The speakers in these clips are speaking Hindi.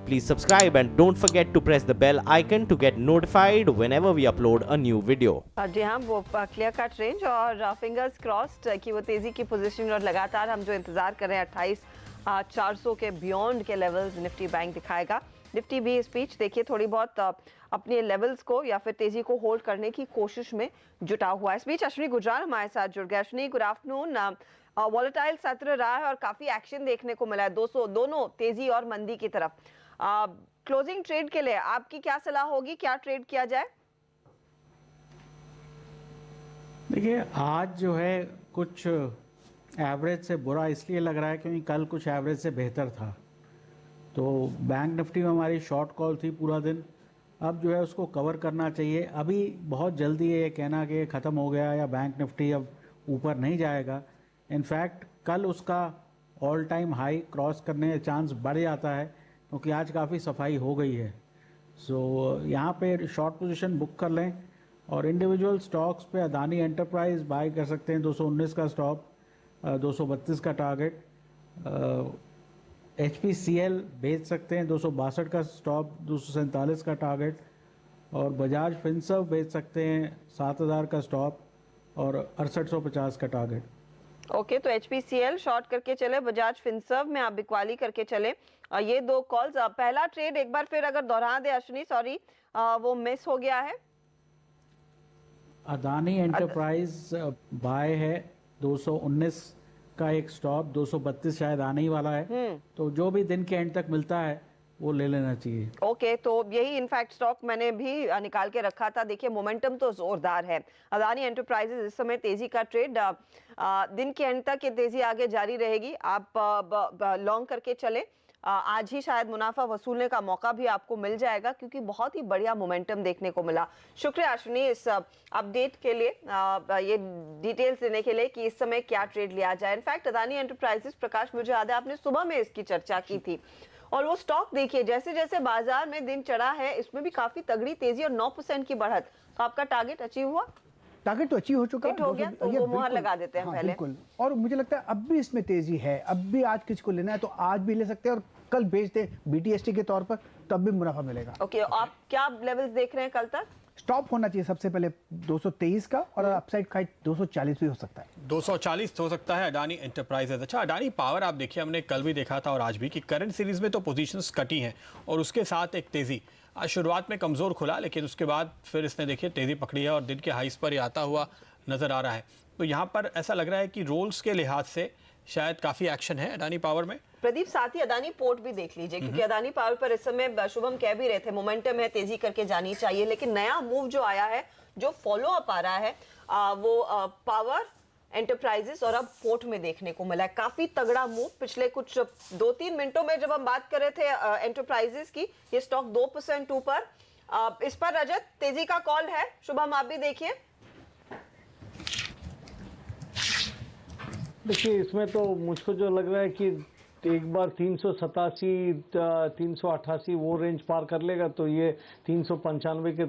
Please subscribe and don't forget to press the bell icon to get notified whenever we upload a new video. जी हाँ, वो क्लियर कट रेंज और फिंगर्स क्रॉस्ड कि वो तेजी की पोजीशन और लगातार हम जो इंतजार कर रहे हैं 28,400 के बियॉन्ड के लेवल्स निफ्टी बैंक दिखाएगा। निफ्टी भी स्पीच देखिए थोड़ी बहुत अपने लेवल्स को या फिर तेजी को होल्ड करने की कोशिश में जुटा हुआ है। स्पीच अश्विनी गुजराल हमारे साथ जुड़ गए। Ashwini, good afternoon. वॉलेटाइल सत्र रहा है और काफी एक्शन देखने को मिला है 200 दोनों तेजी और मंदी की तरफ। क्लोजिंग ट्रेड के लिए आपकी क्या सलाह होगी, क्या ट्रेड किया जाए? देखिए, आज जो है कुछ एवरेज से बुरा इसलिए लग रहा है क्योंकि कल कुछ एवरेज से बेहतर था। तो बैंक निफ्टी में हमारी शॉर्ट कॉल थी पूरा दिन, अब जो है उसको कवर करना चाहिए। अभी बहुत जल्दी है ये कहना कि ख़त्म हो गया या बैंक निफ्टी अब ऊपर नहीं जाएगा। इनफैक्ट कल उसका ऑल टाइम हाई क्रॉस करने का चांस बढ़ जाता है क्योंकि आज काफ़ी सफाई हो गई है। सो यहाँ पे शॉर्ट पोजीशन बुक कर लें और इंडिविजुअल स्टॉक्स पे अदानी एंटरप्राइज बाय कर सकते हैं 219 का स्टॉप, 232 का टारगेट। HPCL बेच सकते हैं 262 का स्टॉप, 247 का टारगेट। और बजाज फिनसर्व बेच सकते हैं 7000 का स्टॉप और 6850 का टारगेट। ओके, तो HPCL शॉर्ट करके चले, बजाज फिनसर्व में आप बिकवाली करके चले। ये दो कॉल्स। पहला ट्रेड एक बार फिर अगर दोहरा दे अश्विनी, सॉरी वो मिस हो गया है। अदानी एंटरप्राइज बाय है 219 का एक स्टॉप, 232 शायद आने ही वाला है, तो जो भी दिन के एंड तक मिलता है वो ले लेना चाहिए। ओके, तो यही इनफैक्ट स्टॉक मैंने भी निकाल के रखा था। देखिए मोमेंटम तो जोरदार है। अदानी एंटरप्राइजेज इस समय तेजी का ट्रेड, दिन के एंड तक ये तेजी आगे जारी रहेगी। आप लॉन्ग करके चले, आज ही शायद मुनाफा वसूलने का मौका भी आपको मिल जाएगा क्योंकि बहुत ही बढ़िया मोमेंटम देखने को मिला। शुक्रिया अश्विनी इस अपडेट के लिए, ये डिटेल्स देने के लिए कि इस समय क्या ट्रेड लिया जाए। इनफैक्ट अदानी एंटरप्राइजेस, प्रकाश मुझे याद है आपने सुबह में इसकी चर्चा की थी और वो स्टॉक देखिए जैसे जैसे बाजार में दिन चढ़ा है इसमें भी काफी तगड़ी तेजी और 9% की बढ़त। तो आपका टारगेट अचीव हुआ? टारगेट तो अचीव हो चुका हो गया, तो वो मुहर लगा देते हैं पहले। बिल्कुल। और मुझे लगता है अब भी इसमें तेजी है, अब भी आज किसी को लेना है तो आज भी ले सकते हैं और कल बेच दे BTST के तौर पर, तब भी मुनाफा मिलेगा। ओके, आप क्या लेवल्स देख रहे हैं कल तक? स्टॉप होना चाहिए सबसे पहले 223 का और अपसाइड का 240 भी हो सकता है। 240 हो सकता है अडानी एंटरप्राइजेज। अच्छा, अडानी पावर आप देखिए, हमने कल भी देखा था और आज भी कि करंट सीरीज में तो पोजीशंस कटी हैं और उसके साथ एक तेजी। आज शुरुआत में कमजोर खुला लेकिन उसके बाद फिर इसने देखिए तेजी पकड़ी है और दिन के हाइस पर ही आता हुआ नजर आ रहा है। तो यहाँ पर ऐसा लग रहा है कि रोल्स के लिहाज से शायद काफी एक्शन है अडानी पावर में। प्रदीप, साथ ही अदानी पोर्ट भी देख लीजिए क्योंकि अदानी पावर पर इस समय शुभम कह भी रहे थे मोमेंटम है, तेजी करके जानी चाहिए, लेकिन नया मूव जो आया है, जो फॉलो अप आ रहा है वो पावर एंटरप्राइजेस और अब पोर्ट में देखने को मिला है। काफी तगड़ा मूव पिछले कुछ 2-3 मिनटों में जब हम बात कर रहे थे एंटरप्राइजेस की, ये स्टॉक 2% ऊपर। इस पर रजत तेजी का कॉल है, शुभम आप भी देखिए। देखिए, इसमें तो मुझको जो लग रहा है कि एक बार 387 388 वो रेंज पार कर लेगा तो ये 395 के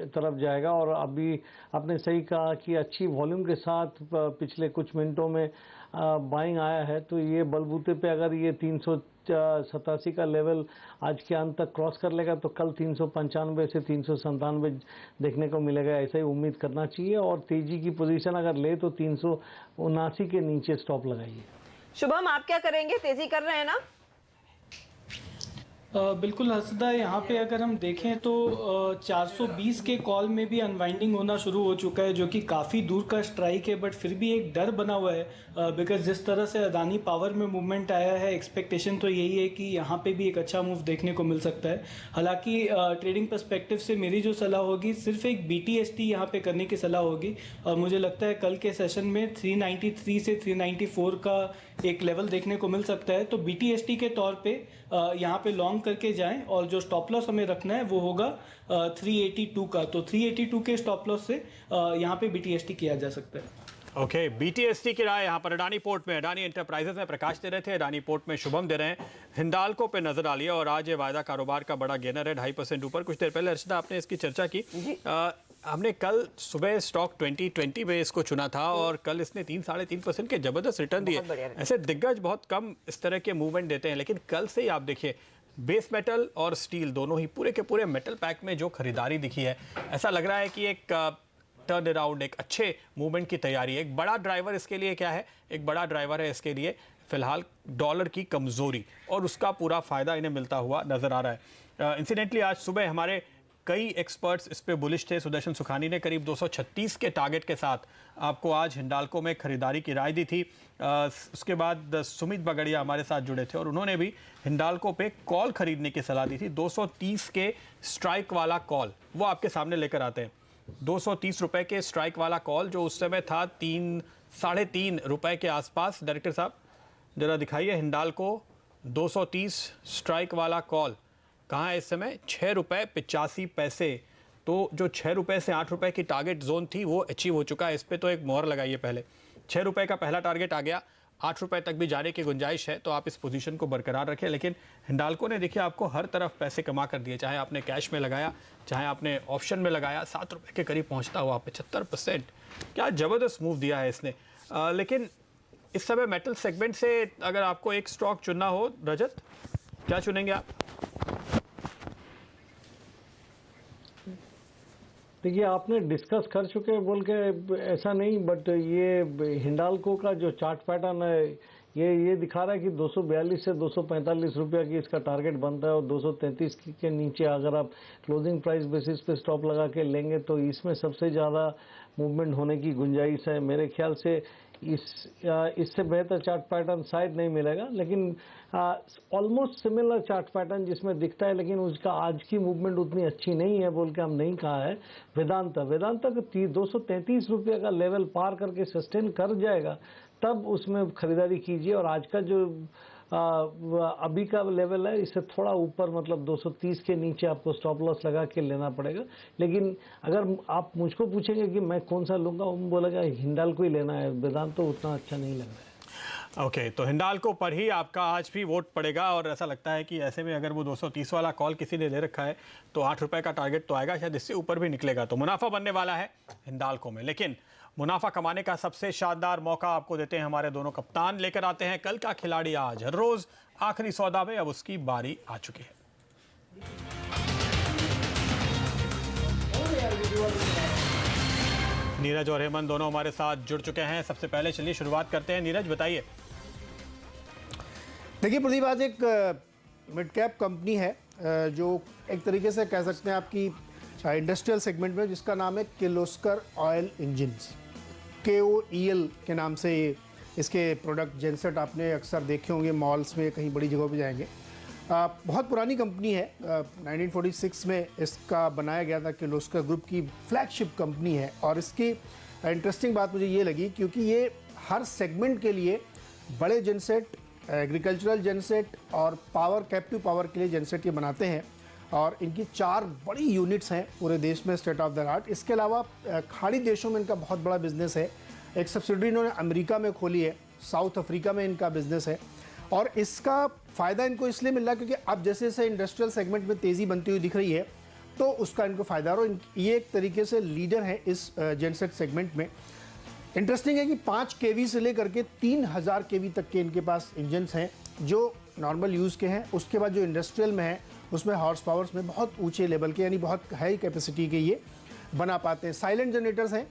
तरफ जाएगा। और अभी आपने सही कहा कि अच्छी वॉल्यूम के साथ पिछले कुछ मिनटों में बाइंग आया है, तो ये बलबूते पे अगर ये 387 का लेवल आज के अंत तक क्रॉस कर लेगा तो कल 395 से 397 देखने को मिलेगा, ऐसा ही उम्मीद करना चाहिए। और तेजी की पोजीशन अगर ले तो 379 के नीचे स्टॉप लगाइए। शुभम, आप क्या करेंगे? तेजी कर रहे हैं ना? बिल्कुल हसदा, यहाँ पे अगर हम देखें तो 420 के कॉल में भी अनवाइंडिंग होना शुरू हो चुका है जो कि काफ़ी दूर का स्ट्राइक है, बट फिर भी एक डर बना हुआ है बिकॉज जिस तरह से अदानी पावर में मूवमेंट आया है, एक्सपेक्टेशन तो यही है कि यहाँ पे भी एक अच्छा मूव देखने को मिल सकता है। हालांकि ट्रेडिंग पर्सपेक्टिव से मेरी जो सलाह होगी सिर्फ एक BTST यहाँ पे करने की सलाह होगी। मुझे लगता है कल के सेशन में 393 से 394 का एक लेवल देखने को मिल सकता है, तो BTST के तौर पे यहाँ पे लॉन्ग करके जाएं और जो स्टॉप लॉस हमें रखना है वो होगा 382 का। तो 382 के स्टॉप लॉस से यहाँ पे BTST किया जा सकता है। ओके, BTST की राय यहाँ पर अडानी पोर्ट में, अडानी एंटरप्राइजेज में प्रकाश दे रहे थे, अडानी पोर्ट में शुभम दे रहे हैं। हिंडाल्को पे नजर डालिए और आज ये वायदा कारोबार का बड़ा गेनर है, 2.5% ऊपर। कुछ देर पहले अर्षदा आपने इसकी चर्चा की, हमने कल सुबह स्टॉक 2020 में इसको चुना था और कल इसने 3-3.5% के जबरदस्त रिटर्न दिए। ऐसे दिग्गज बहुत कम इस तरह के मूवमेंट देते हैं, लेकिन कल से ही आप देखिए बेस मेटल और स्टील दोनों ही पूरे के पूरे मेटल पैक में जो खरीदारी दिखी है, ऐसा लग रहा है कि एक टर्न अराउंड, एक अच्छे मूवमेंट की तैयारी है। एक बड़ा ड्राइवर इसके लिए क्या है? एक बड़ा ड्राइवर है इसके लिए फिलहाल डॉलर की कमजोरी, और उसका पूरा फायदा इन्हें मिलता हुआ नजर आ रहा है। इंसिडेंटली आज सुबह हमारे कई एक्सपर्ट्स इस पे बुलिश थे। सुदर्शन सुखानी ने करीब 236 के टारगेट के साथ आपको आज हिंडाल्को में खरीदारी की राय दी थी। उसके बाद सुमित बगड़िया हमारे साथ जुड़े थे और उन्होंने भी हिंडाल्को पे कॉल खरीदने की सलाह दी थी। 230 के स्ट्राइक वाला कॉल वो आपके सामने लेकर आते हैं। 230 रुपए के स्ट्राइक वाला कॉल जो उस समय था 3-3.5 रुपए के आसपास। डायरेक्टर साहब जरा दिखाइए हिंडाल्को 230 स्ट्राइक वाला कॉल कहाँ है इस समय? 6 रुपए 85 पैसे। तो जो 6 रुपए से 8 रुपए की टारगेट जोन थी वो अचीव हो चुका है। इस पे तो एक मोहर लगाइए पहले। 6 रुपए का पहला टारगेट आ गया, 8 रुपए तक भी जाने की गुंजाइश है, तो आप इस पोजीशन को बरकरार रखें। लेकिन हिंडाल्को ने देखिए आपको हर तरफ पैसे कमा कर दिए, चाहे आपने कैश में लगाया, चाहे आपने ऑप्शन में लगाया। 7 रुपए के करीब पहुंचता हुआ 75%। क्या ज़बरदस्त मूव दिया है इसने। लेकिन इस समय मेटल सेगमेंट से अगर आपको एक स्टॉक चुनना हो, रजत क्या चुनेंगे आप? देखिए आपने डिस्कस कर चुके हैं बोल के ऐसा नहीं, बट ये हिंडाल्को का जो चार्ट पैटर्न है ये दिखा रहा है कि 242 से 245 रुपया की इसका टारगेट बनता है और 233 के नीचे अगर आप क्लोजिंग प्राइस बेसिस पे स्टॉप लगा के लेंगे तो इसमें सबसे ज़्यादा मूवमेंट होने की गुंजाइश है। मेरे ख्याल से इससे बेहतर चार्ट पैटर्न शायद नहीं मिलेगा, लेकिन ऑलमोस्ट सिमिलर चार्ट पैटर्न जिसमें दिखता है, लेकिन उसका आज की मूवमेंट उतनी अच्छी नहीं है बोल के हम नहीं कहा है। वेदांता का 233 रुपये का लेवल पार करके सस्टेन कर जाएगा तब उसमें खरीदारी कीजिए। और आज का जो अभी का लेवल है इससे थोड़ा ऊपर, मतलब 230 के नीचे आपको स्टॉप लॉस लगा के लेना पड़ेगा। लेकिन अगर आप मुझको पूछेंगे कि मैं कौन सा लूंगा, वो बोलेगा हिंडाल्को ही लेना है, वेदांत तो उतना अच्छा नहीं लग रहा है। ओके, तो हिंडाल्को पर ही आपका आज भी वोट पड़ेगा। और ऐसा लगता है कि ऐसे में अगर वो 230 वाला कॉल किसी ने ले रखा है तो 8 रुपए का टारगेट तो आएगा, शायद इससे ऊपर भी निकलेगा। तो मुनाफा बनने वाला है हिंडाल्को में। लेकिन मुनाफा कमाने का सबसे शानदार मौका आपको देते हैं हमारे दोनों कप्तान। लेकर आते हैं कल का खिलाड़ी आज। हर रोज आखिरी सौदा में अब उसकी बारी आ चुकी है। नीरज और हेमंत दोनों हमारे साथ जुड़ चुके हैं। सबसे पहले चलिए शुरुआत करते हैं। नीरज बताइए। देखिए प्रदीप, आज एक मिड कैप कंपनी है जो एक तरीके से कह सकते हैं आपकी इंडस्ट्रियल सेगमेंट में, जिसका नाम है किर्लोस्कर ऑयल इंजन्स। KOEL के नाम से इसके प्रोडक्ट जेनसेट आपने अक्सर देखे होंगे मॉल्स में, कहीं बड़ी जगहों पे जाएंगे। बहुत पुरानी कंपनी है, 1946 में इसका बनाया गया था। किर्लोस्कर ग्रुप की फ्लैगशिप कंपनी है। और इसकी इंटरेस्टिंग बात मुझे ये लगी क्योंकि ये हर सेगमेंट के लिए बड़े जेनसेट, एग्रीकल्चरल जेनसेट और पावर, कैप्टिव पावर के लिए जेनसेट ये बनाते हैं। और इनकी 4 बड़ी यूनिट्स हैं पूरे देश में, स्टेट ऑफ द आर्ट। इसके अलावा खाड़ी देशों में इनका बहुत बड़ा बिजनेस है। एक सब्सिडरी इन्होंने अमेरिका में खोली है, साउथ अफ्रीका में इनका बिजनेस है। और इसका फ़ायदा इनको इसलिए मिल रहा है क्योंकि अब जैसे जैसे इंडस्ट्रियल सेगमेंट में तेज़ी बनती हुई दिख रही है तो उसका इनको फ़ायदा। और ये एक तरीके से लीडर है इस जेनसेट सेगमेंट में। इंटरेस्टिंग है कि 5 kV से लेकर के 3000 kV तक के इनके पास इंजन्स हैं जो नॉर्मल यूज़ के हैं। उसके बाद जो इंडस्ट्रियल में है उसमें हॉर्स पावर्स में बहुत ऊंचे लेवल के, यानी बहुत हाई कैपेसिटी के ये बना पाते हैं। साइलेंट जनरेटर्स हैं।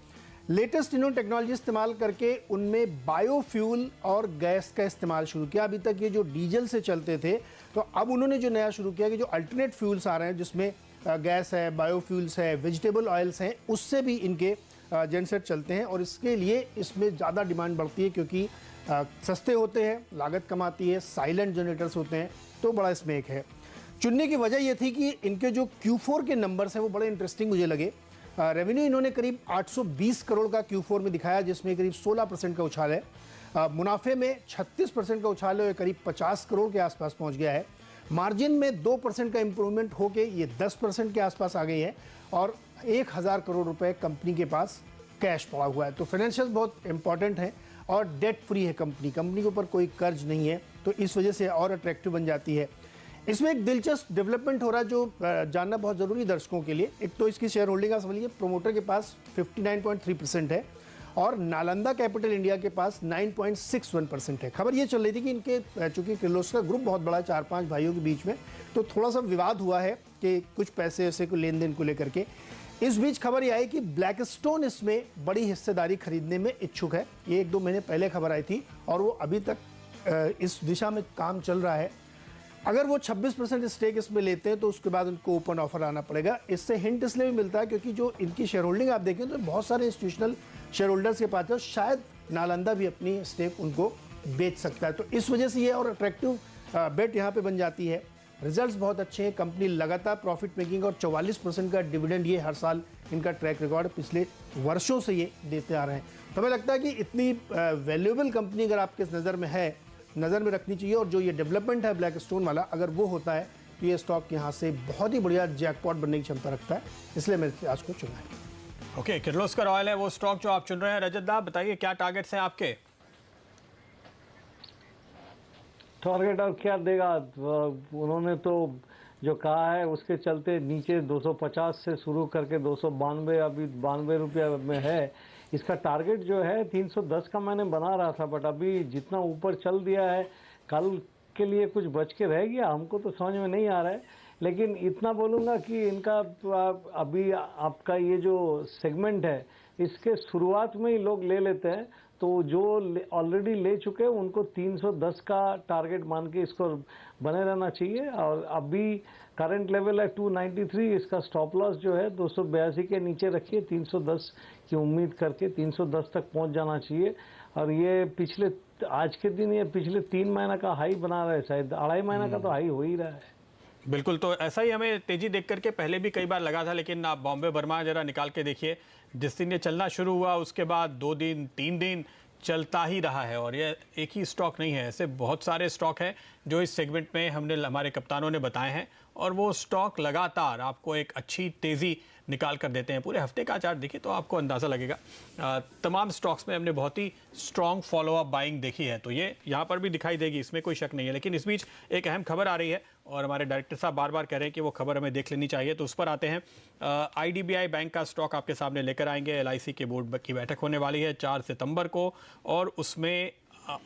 लेटेस्ट इन्होंने टेक्नोलॉजी इस्तेमाल करके उनमें बायोफ्यूल और गैस का इस्तेमाल शुरू किया। अभी तक ये जो डीजल से चलते थे, तो अब उन्होंने जो नया शुरू किया कि जो अल्टरनेट फ्यूल्स आ रहे हैं जिसमें गैस है, बायोफ्यूल्स है, वेजिटेबल ऑयल्स हैं, उससे भी इनके जेनसेट चलते हैं। और इसके लिए इसमें ज़्यादा डिमांड बढ़ती है क्योंकि सस्ते होते हैं, लागत कम आती है, साइलेंट जनरेटर्स होते हैं, तो बड़ा इसमें एक है। चुनने की वजह ये थी कि इनके जो Q4 के नंबर्स हैं वो बड़े इंटरेस्टिंग मुझे लगे। रेवेन्यू इन्होंने करीब 820 करोड़ का Q4 में दिखाया, जिसमें करीब 16% का उछाल है। मुनाफे में 36% का उछाल है, करीब 50 करोड़ के आसपास पहुंच गया है। मार्जिन में 2% का इम्प्रूवमेंट होके ये 10% के आसपास आ गई है। और 1000 करोड़ रुपए कंपनी के पास कैश पड़ा हुआ है। तो फाइनेंशियल बहुत इंपॉर्टेंट है और डेट फ्री है कंपनी के ऊपर कोई कर्ज नहीं है, तो इस वजह से और अट्रैक्टिव बन जाती है। इसमें एक दिलचस्प डेवलपमेंट हो रहा है जो जानना बहुत ज़रूरी दर्शकों के लिए। एक तो इसकी शेयर होल्डिंग का समझिए, प्रोमोटर के पास 59.3% है और नालंदा कैपिटल इंडिया के पास 9.61% है। खबर ये चल रही थी कि इनके चूंकि किर्लोस्कर ग्रुप बहुत बड़ा है 4-5 भाइयों के बीच में, तो थोड़ा सा विवाद हुआ है कि कुछ पैसे ऐसे को लेन देन को लेकर के। इस बीच खबर ये आई कि ब्लैकस्टोन इसमें बड़ी हिस्सेदारी खरीदने में इच्छुक है। ये 1-2 महीने पहले खबर आई थी और वो अभी तक इस दिशा में काम चल रहा है। अगर वो 26% स्टेक इसमें लेते हैं तो उसके बाद उनको ओपन ऑफर आना पड़ेगा। इससे हिंट इसलिए भी मिलता है क्योंकि जो इनकी शेयर होल्डिंग आप देखें तो बहुत सारे इंस्टीट्यूशनल शेयर होल्डर्स के पास है, शायद नालंदा भी अपनी स्टेक उनको बेच सकता है। तो इस वजह से ये और अट्रैक्टिव बेट यहाँ पे बन जाती है। रिजल्ट्स बहुत अच्छे हैं, कंपनी लगातार प्रॉफिट मेकिंग और 44% का डिविडेंड ये हर साल इनका ट्रैक रिकॉर्ड पिछले वर्षों से ये देते आ रहे हैं। तो हमें लगता है कि इतनी वैल्यूएबल कंपनी अगर आपके नज़र में है, नज़र में रखनी चाहिए। और जो ये डेवलपमेंट है ब्लैकस्टोन वाला, अगर वो होता है तो ये स्टॉक यहाँ से बहुत ही बढ़िया जैकपॉट बनने की क्षमता रखता है, इसलिए मैंने आज को चुना है। ओके, किर्लोस्कर ऑयल है वो स्टॉक जो आप चुन रहे हैं। रजत दा, बताइए क्या टारगेट्स हैं आपके? टारगेट और क्या देगा, उन्होंने तो जो कहा है उसके चलते नीचे 250 से शुरू करके 292, अभी 92 रुपया में है। इसका टारगेट जो है 310 का मैंने बना रहा था, बट अभी जितना ऊपर चल दिया है, कल के लिए कुछ बच के रह गया, हमको तो समझ में नहीं आ रहा है। लेकिन इतना बोलूँगा कि इनका अभी आपका ये जो सेगमेंट है, इसके शुरुआत में ही लोग ले लेते हैं, तो जो ऑलरेडी ले चुके हैं उनको 310 का टारगेट मान के इसको बने रहना चाहिए। और अभी करंट लेवल है 293, इसका स्टॉप लॉस जो है 282 के नीचे रखिए, 310 की उम्मीद करके 310 तक पहुंच जाना चाहिए। और ये पिछले आज के दिन ये पिछले 3 महीना का हाई बना रहा है, शायद 2.5 महीना का तो हाई हो ही रहा है। बिल्कुल, तो ऐसा ही हमें तेजी देख करके पहले भी कई बार लगा था, लेकिन आप बॉम्बे बर्मा जरा निकाल के देखिए, जिस दिन ये चलना शुरू हुआ उसके बाद 2 दिन 3 दिन चलता ही रहा है। और ये एक ही स्टॉक नहीं है, ऐसे बहुत सारे स्टॉक हैं जो इस सेगमेंट में हमारे कप्तानों ने बताए हैं, और वो स्टॉक लगातार आपको एक अच्छी तेज़ी निकाल कर देते हैं। पूरे हफ्ते का चार्ट देखिए तो आपको अंदाज़ा लगेगा। तमाम स्टॉक्स में हमने बहुत ही स्ट्रॉन्ग फॉलोअप बाइंग देखी है, तो ये यहाँ पर भी दिखाई देगी, इसमें कोई शक नहीं है। लेकिन इस बीच एक अहम खबर आ रही है और हमारे डायरेक्टर साहब बार बार कह रहे हैं कि वो खबर हमें देख लेनी चाहिए, तो उस पर आते हैं। IDBI बैंक का स्टॉक आपके सामने लेकर आएंगे। LIC के बोर्ड की बैठक होने वाली है 4 सितंबर को, और उसमें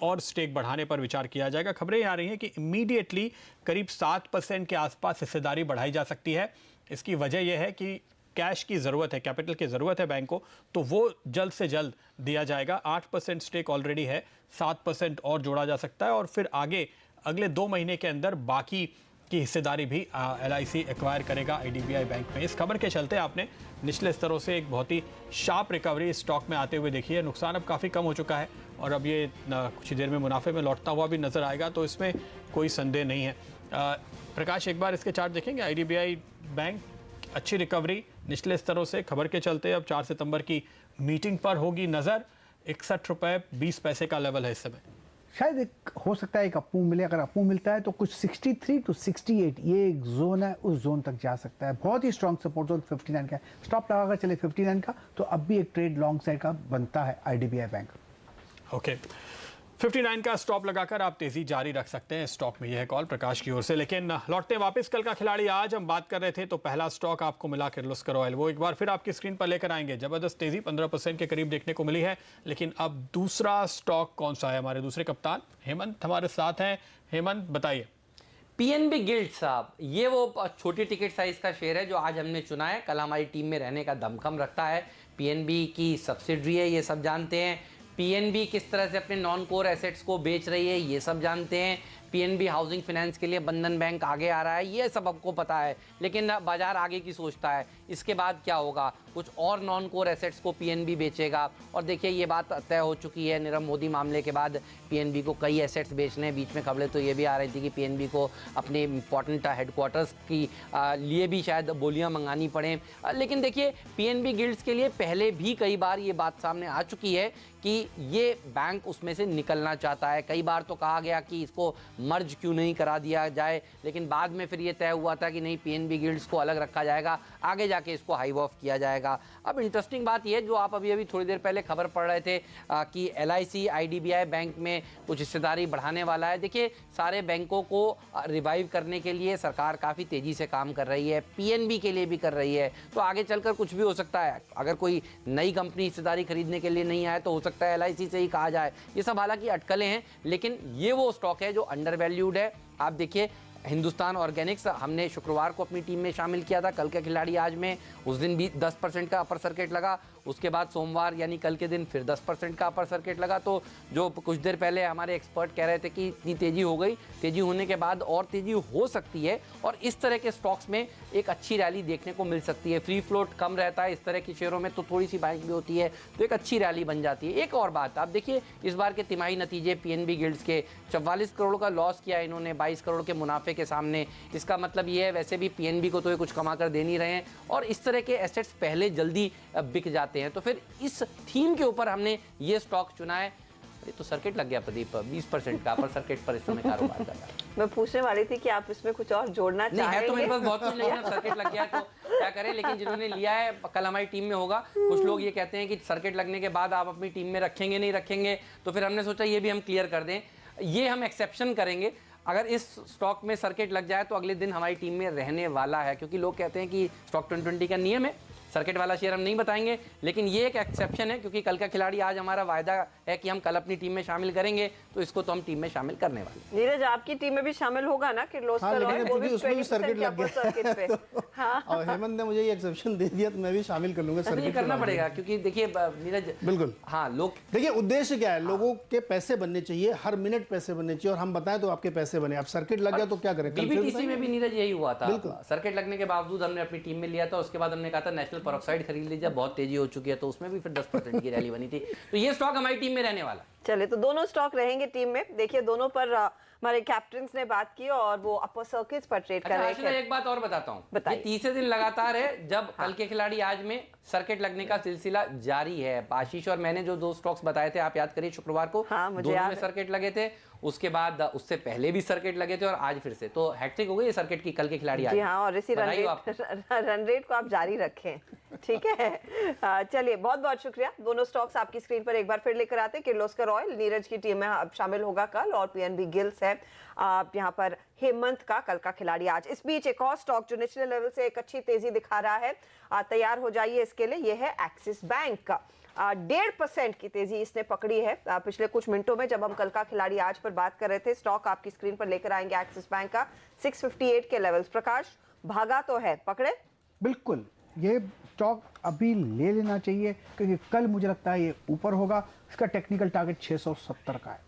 और स्टेक बढ़ाने पर विचार किया जाएगा। खबरें आ रही हैं कि इमीडिएटली करीब 7% के आसपास हिस्सेदारी बढ़ाई जा सकती है। इसकी वजह यह है कि कैश की ज़रूरत है, कैपिटल की ज़रूरत है बैंक को, तो वो जल्द से जल्द दिया जाएगा। 8% स्टेक ऑलरेडी है, 7% और जोड़ा जा सकता है, और फिर आगे अगले 2 महीने के अंदर बाकी की हिस्सेदारी भी LIC एक्वायर करेगा IDBI बैंक में। इस खबर के चलते आपने निचले स्तरों से एक बहुत ही शार्प रिकवरी स्टॉक में आते हुए देखी है। नुकसान अब काफ़ी कम हो चुका है और अब ये कुछ ही देर में मुनाफे में लौटता हुआ भी नज़र आएगा, तो इसमें कोई संदेह नहीं है। प्रकाश, एक बार इसके चार्ट देखेंगे। IDBI बैंक अच्छी रिकवरी निचले स्तरों से, खबर के चलते अब 4 सितंबर की मीटिंग पर होगी नज़र। 61 रुपये 20 पैसे का लेवल है इस समय। शायद एक हो सकता है एक अपू मिले, अगर अपू मिलता है तो कुछ 63 to 68 ये एक जोन है, उस जोन तक जा सकता है। बहुत ही स्ट्रॉन्ग सपोर्ट जोन 59 का है, स्टॉप लगाकर चले 59 का, तो अब भी एक ट्रेड लॉन्ग साइड का बनता है IDBI बैंक। ओके, 59 का स्टॉप लगाकर आप तेजी जारी रख सकते हैं स्टॉक में, यह है कॉल प्रकाश की ओर से। लेकिन लौटते वापस कल का खिलाड़ी, आज हम बात कर रहे थे तो पहला स्टॉक आपको मिला किर्लोस्कर ऑयल, वो एक बार फिर आपकी स्क्रीन पर लेकर आएंगे। जबरदस्त तेजी 15% के करीब देखने को मिली है। लेकिन अब दूसरा स्टॉक कौन सा है? हमारे दूसरे कप्तान हेमंत हमारे साथ हैं। हेमंत, बताइए। PNB गिल्ड साहब, ये वो छोटी टिकट साइज का शेयर है जो आज हमने चुना है। कल हमारी टीम में रहने का दमखम रखता है। PNB की सब्सिडरी है, ये सब जानते हैं। PNB किस तरह से अपने नॉन कोर एसेट्स को बेच रही है, ये सब जानते हैं। PNB हाउसिंग फाइनेंस के लिए बंधन बैंक आगे आ रहा है, ये सब आपको पता है। लेकिन बाजार आगे की सोचता है, इसके बाद क्या होगा, कुछ और नॉन कोर एसेट्स को PNB बेचेगा। और देखिए ये बात तय हो चुकी है, नीरव मोदी मामले के बाद PNB को कई एसेट्स बेचने हैं। बीच में खबरें तो ये भी आ रही थी कि PNB को अपने इंपॉर्टेंट हेडक्वार्टर्स की लिए भी शायद बोलियां मंगानी पड़े। लेकिन देखिए PNB गिल्ड्स के लिए पहले भी कई बार ये बात सामने आ चुकी है कि ये बैंक उसमें से निकलना चाहता है। कई बार तो कहा गया कि इसको मर्ज क्यों नहीं करा दिया जाए, लेकिन बाद में फिर ये तय हुआ था कि नहीं, पीएनबी गिल्ड्स को अलग रखा जाएगा, आगे जाके इसको हाइव ऑफ किया जाएगा। अब इंटरेस्टिंग बात ये, जो आप अभी थोड़ी देर पहले खबर पढ़ रहे थे कि LIC IDBI बैंक में कुछ हिस्सेदारी बढ़ाने वाला है। देखिए, सारे बैंकों को रिवाइव करने के लिए सरकार काफ़ी तेज़ी से काम कर रही है, पीएनबी के लिए भी कर रही है, तो आगे चलकर कुछ भी हो सकता है। अगर कोई नई कंपनी हिस्सेदारी खरीदने के लिए नहीं आए तो हो सकता है LIC से ही कहा जाए। ये सब हालांकि अटकलें हैं, लेकिन ये वो स्टॉक है जो अंडर वैल्यूड है। आप देखिए, हिंदुस्तान ऑर्गेनिक्स हमने शुक्रवार को अपनी टीम में शामिल किया था, कल के खिलाड़ी आज में, उस दिन भी 10% का अपर सर्किट लगा, उसके बाद सोमवार यानी कल के दिन फिर 10% का अपर सर्किट लगा। तो जो कुछ देर पहले हमारे एक्सपर्ट कह रहे थे कि इतनी तेज़ी हो गई, तेज़ी होने के बाद और तेज़ी हो सकती है और इस तरह के स्टॉक्स में एक अच्छी रैली देखने को मिल सकती है। फ्री फ्लोट कम रहता है इस तरह के शेयरों में, तो थोड़ी सी बाइंग भी होती है, तो एक अच्छी रैली बन जाती है। एक और बात, आप देखिए इस बार के तिमाही नतीजे पीएनबी गिल्ड्स के 44 करोड़ का लॉस किया इन्होंने 22 करोड़ के मुनाफे के सामने। इसका मतलब ये है, वैसे भी पीएनबी को तो ये कुछ कमा कर दे नहीं रहे हैं और इस तरह के एसेट्स पहले जल्दी बिक जाते हैं, तो फिर इस थीम के ऊपर हमने ये स्टॉक चुना है। अरे तो सर्किट लग गया प्रदीप, 20% का अपर सर्किट पर इस समय कारोबार कर रहा है। मैं पूछने वाली थी कि आप इसमें कुछ और जोड़ना नहीं चाहेंगे? है तो मेरे पास बहुत कुछ, लेकिन सर्किट लग गया तो क्या करें, लेकिन जिन्होंने लिया है कल हमारी टीम में होगा। कुछ लोग ये कहते हैं कि सर्किट लगने के बाद आप अपनी टीम में रखेंगे नहीं रखेंगे, तो फिर हमने सोचा ये भी हम क्लियर कर दें। ये हम एक्सेप्शन करेंगे, अगर इस स्टॉक में सर्किट लग जाए तो अगले दिन हमारी टीम में रहने वाला है, क्योंकि लोग कहते हैं कि स्टॉक 2020 का नियम है, सर्किट वाला शेयर हम नहीं बताएंगे, लेकिन ये एक एक्सेप्शन है क्योंकि कल का खिलाड़ी आज हमारा वायदा है कि हम कल अपनी टीम में शामिल करेंगे, तो इसको तो हम टीम में शामिल करने वाले। नीरज, आपकी टीम में भी शामिल होगा ना किर्लोस्कर हाँ, और वो भी उसमें भी 20% सर्किट लग गया सर्किट पे। हाँ, और हेमंत ने मुझे ये एक्सेप्शन दे दिया तो मैं भी शामिल कर लूंगा। ये सर्किट करना पड़ेगा क्योंकि देखिए नीरज, बिल्कुल। हाँ, लोग देखिए उद्देश्य क्या है, लोगों के पैसे बनने चाहिए, हर मिनट पैसे बनने चाहिए, और हम बताएं तो आपके पैसे बने। अब सर्किट लग गया तो क्या करें? बीबीटीसी में भी नीरज यही हुआ था, सर्किट लगने के बावजूद हमने अपनी टीम में लिया था, उसके बाद हमने कहा था नेशनल पेरोक्साइड खरीद लीजिए, बहुत तेजी हो चुकी है, तो उसमें भी फिर 10% की रैली बनी थी। तो ये स्टॉक हमारी टीम में रहने वाला। चले तो दोनों स्टॉक रहेंगे टीम में। देखिए दोनों पर हमारे कैप्टन्स ने बात की और वो अपर सर्किट्स पर ट्रेड कर रहे थे। एक बात और बताता हूँ, बताइए। ये तीसरे दिन लगातार है जब कल के खिलाड़ी आज में सर्किट लगने का सिलसिला जारी है। आशीष और मैंने जो 2 स्टॉक्स बताए थे, आप याद करिए शुक्रवार को, दोनों में सर्किट लगे थे, उसके बाद उससे पहले भी सर्किट लगे थे और आज फिर से, तो हैट्रिक हो गई सर्किट की कल के खिलाड़ी आज। जी हाँ, और इसी रन रेट को आप जारी रखें, ठीक है। चलिए, बहुत बहुत शुक्रिया। दोनों स्टॉक्स आपकी स्क्रीन पर एक बार फिर लेकर आते हैं। किर्लोस्कर ऑयल नीरज की टीम में अब शामिल होगा कल, और पीएनबी गिल्ड्स है यहाँ पर हेमंत का कल का खिलाड़ी आज। इस बीच एक और स्टॉक जो नेशनल लेवल से एक अच्छी तेजी दिखा रहा है, तैयार हो जाइए इसके लिए, यह है एक्सिस बैंक का। 1.5% की तेजी इसने पकड़ी है पिछले कुछ मिनटों में। जब हम कल का खिलाड़ी आज पर बात कर रहे थे, स्टॉक आपकी स्क्रीन पर लेकर आएंगे एक्सिस बैंक का 658 के लेवल्स। प्रकाश, भागा तो है, पकड़े? बिल्कुल, ये स्टॉक अभी ले लेना चाहिए क्योंकि कल मुझे लगता है ये ऊपर होगा। इसका टेक्निकल टारगेट 670 का है।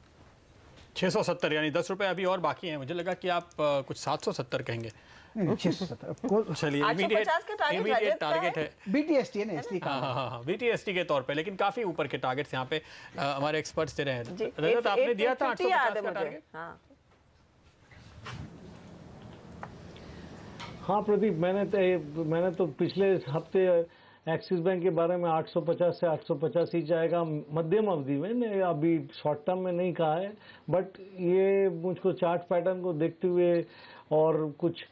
670 यानी 10 रुपए अभी और बाकी हैं। मुझे लगा कि आप कुछ 770 कहेंगे। 670 चलिए, 850 का इमीडिएट टारगेट है। बीटीएसटी है ना, इसलिए हाँ, बीटीएसटी के तौर पे, लेकिन काफी ऊपर के टारगेट्स यहाँ पे हमारे एक्सपर्ट्स दे रहे हैं। जी, रजत, आपने दिया था 850 850 का टारगेट? हाँ प्रदीप, मैंने तो पिछले हफ्ते एक्सिस बैंक के बारे में 850 से 850 ही जाएगा मध्यम अवधि में, अभी शॉर्ट टर्म में नहीं कहा है, बट ये मुझको चार्ट पैटर्न को देखते हुए और कुछ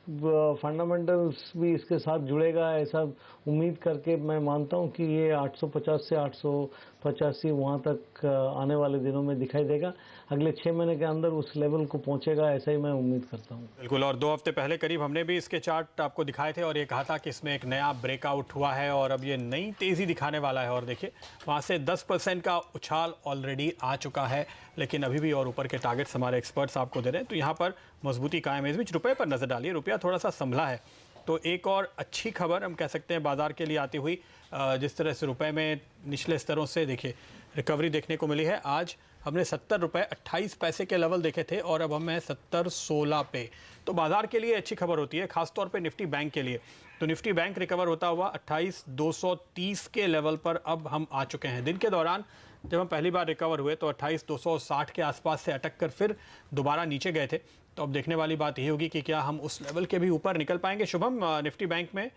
फंडामेंटल्स भी इसके साथ जुड़ेगा, ऐसा उम्मीद करके मैं मानता हूँ कि ये 850 से 885 वहाँ तक आने वाले दिनों में दिखाई देगा। अगले 6 महीने के अंदर उस लेवल को पहुँचेगा, ऐसा ही मैं उम्मीद करता हूँ। बिल्कुल, और 2 हफ्ते पहले करीब हमने भी इसके चार्ट आपको दिखाए थे और ये कहा था कि इसमें एक नया ब्रेकआउट हुआ है और अब ये नई तेज़ी दिखाने वाला है। और देखिए, वहाँ से 10% का उछाल ऑलरेडी आ चुका है, लेकिन अभी भी और ऊपर के टारगेट्स हमारे एक्सपर्ट्स आपको दे रहे हैं। तो यहाँ पर मजबूती कायम है। इस बीच रुपये पर नज़र डालिए, रुपया थोड़ा सा संभला है। तो एक और अच्छी खबर हम कह सकते हैं बाजार के लिए आती हुई, जिस तरह से रुपए में निचले स्तरों से देखिए रिकवरी देखने को मिली है। आज हमने 70 रुपये 28 पैसे के लेवल देखे थे और अब हम हैं 70.16 पे। तो बाजार के लिए अच्छी खबर होती है, खासतौर पे निफ्टी बैंक के लिए। तो निफ्टी बैंक रिकवर होता हुआ 28,230 के लेवल पर अब हम आ चुके हैं। दिन के दौरान जब हम पहली बार रिकवर हुए तो 28,260 के आसपास से अटक कर फिर दोबारा नीचे गए थे। तो अब देखने वाली बात यही होगी कि क्या हम उस लेवल के भी ऊपर निकल पाएंगे। शुभम, निफ्टी बैंक में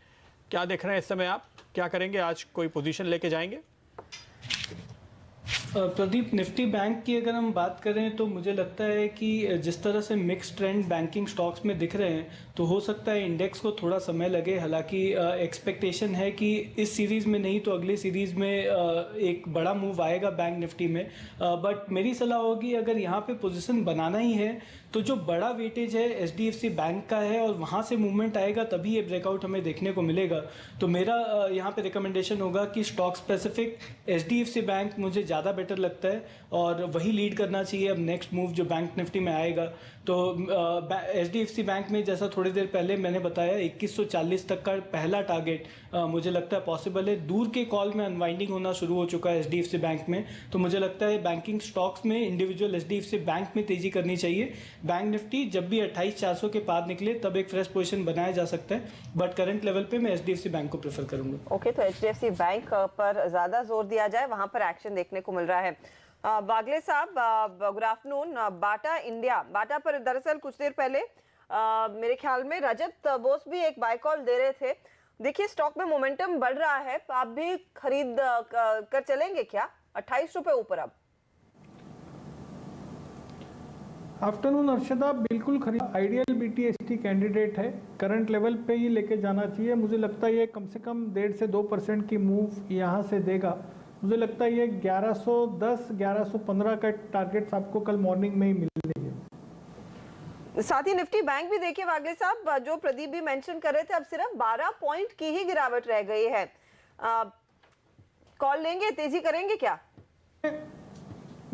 क्या देख रहे हैं इस समय, आप क्या करेंगे? आज कोई पोजीशन लेके जाएंगे? प्रदीप, निफ्टी बैंक की अगर हम बात करें तो मुझे लगता है कि जिस तरह से मिक्स ट्रेंड बैंकिंग स्टॉक्स में दिख रहे हैं तो हो सकता है इंडेक्स को थोड़ा समय लगे। हालांकि एक्सपेक्टेशन है कि इस सीरीज़ में नहीं तो अगली सीरीज़ में एक बड़ा मूव आएगा बैंक निफ्टी में। बट मेरी सलाह होगी अगर यहाँ पे पोजीशन बनाना ही है तो जो बड़ा वेटेज है एचडीएफसी बैंक का है और वहाँ से मूवमेंट आएगा तभी ये ब्रेकआउट हमें देखने को मिलेगा। तो मेरा यहाँ पे रिकमेंडेशन होगा कि स्टॉक स्पेसिफिक एचडीएफसी बैंक मुझे ज़्यादा बेटर लगता है और वही लीड करना चाहिए अब नेक्स्ट मूव जो बैंक निफ्टी में आएगा। तो एचडीएफसी बैंक में जैसा थोड़ी देर पहले मैंने बताया 2140 तक का पहला टारगेट मुझे लगता है पॉसिबल है। दूर के कॉल में अनवाइंडिंग होना शुरू हो चुका है एचडीएफसी बैंक में, तो मुझे लगता है बैंकिंग स्टॉक्स में इंडिविजुअल एचडीएफसी बैंक में तेजी करनी चाहिए। बैंक निफ्टी जब भी 28400 के पार निकले तब एक फ्रेश पोजीशन बनाया जा सकता है, बट करंट लेवल पे मैं एचडीएफसी बैंक को प्रेफर करूंगा। ओके, तो एचडीएफसी बैंक पर ज्यादा जोर दिया जाए, वहां पर एक्शन देखने को मिल रहा है। बागले साहब, गुड आफ्टरनून। बाटा इंडिया, बाटा पर दरअसल कुछ देर पहले मेरे ख्याल में रजत बोस भी एक बाय कॉल दे रहे थे। देखिए स्टॉक में मोमेंटम बढ़ रहा है, आप भी खरीद कर चलेंगे क्या? 28 रुपए ऊपर अब। आफ्टरनून अर्शदा, बिल्कुल खरीद। आइडियल बीटीएसटी कैंडिडेट है, करंट लेवल पे ही लेके जाना चाहिए। मुझे लगता है ये कम से कम 1.5 से 2% की मूव यहाँ से देगा। मुझे लगता है ये 1110 1115 का टारगेट आपको कल मॉर्निंग में ही मिलेंगे। साथ ही निफ्टी बैंक भी देखिए वागले साहब, जो प्रदीप भी मेंशन कर रहे थे, अब सिर्फ 12 पॉइंट की ही गिरावट रह गई है। कॉल लेंगे, तेजी करेंगे क्या?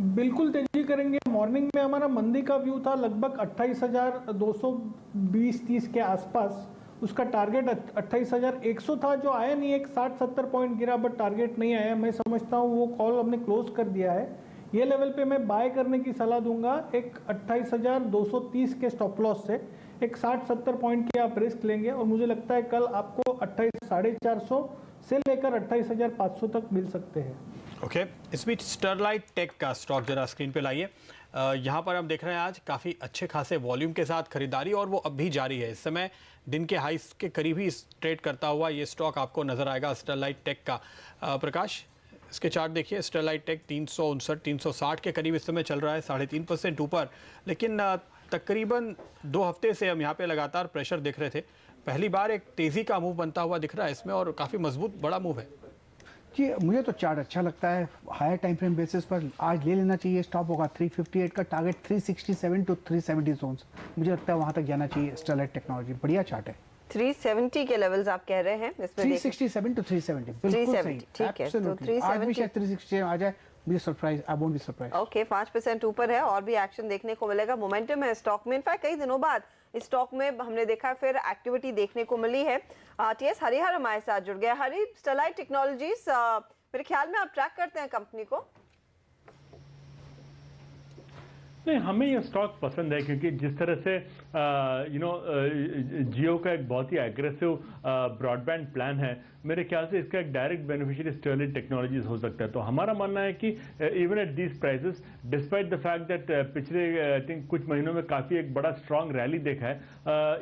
बिल्कुल तेजी करेंगे। मॉर्निंग में हमारा मंदी का व्यू था लगभग 28,220-30 के आसपास, उसका टारगेट 28,100 था जो आया नहीं, एक 60-70 पॉइंट गिरा बट टारगेट नहीं आया। मैं समझता हूँ वो कॉल हमने क्लोज कर दिया है। ये लेवल पे मैं बाय करने की सलाह दूंगा, एक 28,230 के स्टॉप लॉस से एक 60-70 पॉइंट की आप रिस्क लेंगे और मुझे लगता है कल आपको 28,450 से लेकर 28,500 तक मिल सकते हैं। ओके, इस बीच स्टरलाइट टेक का स्टॉक जरा स्क्रीन पे लाइए। यहाँ पर हम देख रहे हैं आज काफ़ी अच्छे खासे वॉल्यूम के साथ खरीदारी और वो अब भी जारी है। इस समय दिन के हाइस के करीब ही ट्रेड करता हुआ ये स्टॉक आपको नज़र आएगा स्टरलाइट टेक का। प्रकाश, इसके चार्ट देखिए। स्टरलाइट टेक 359-360 के करीब इस समय चल रहा है, 3.5% ऊपर। लेकिन तकरीबन 2 हफ्ते से हम यहाँ पे लगातार प्रेशर देख रहे थे। पहली बार एक तेज़ी का मूव बनता हुआ दिख रहा है इसमें और काफ़ी मजबूत बड़ा मूव है। जी, मुझे तो चार्ट अच्छा लगता है। हायर टाइम फ्रेम बेसिस पर आज ले लेना चाहिए। स्टॉप होगा 358 का, टारगेट 367 to 370 जोन्स। मुझे लगता है वहां तक जाना चाहिए। स्टरलाइट टेक्नोलॉजी बढ़िया चार्ट है। 370 के लेवल्स आप कह रहे हैं इसमें? 367 to 370 बिल्कुल सही। ठीक है, तो 370 आज भी शायद 360 आ जाए, मुझे surprise, I won't be surprise. Okay, 5% ऊपर है और भी एक्शन देखने को मिलेगा। मोमेंटम है स्टॉक में। इनफैक्ट कई दिनों बाद इस स्टॉक में हमने देखा फिर एक्टिविटी देखने को मिली है। टीएस हरिहर हमारे साथ जुड़ गया। हरि, स्टरलाइट टेक्नोलॉजीज मेरे ख्याल में आप ट्रैक करते हैं कंपनी को? नहीं, हमें ये स्टॉक पसंद है क्योंकि जिस तरह से जियो का एक बहुत ही एग्रेसिव ब्रॉडबैंड प्लान है, मेरे ख्याल से इसका एक डायरेक्ट बेनिफिशियरी स्टरलाइट टेक्नोलॉजीज हो सकता है। तो हमारा मानना है कि even at these prices, despite the fact that पिछले आई थिंक कुछ महीनों में काफ़ी एक बड़ा स्ट्रॉन्ग रैली देखा है,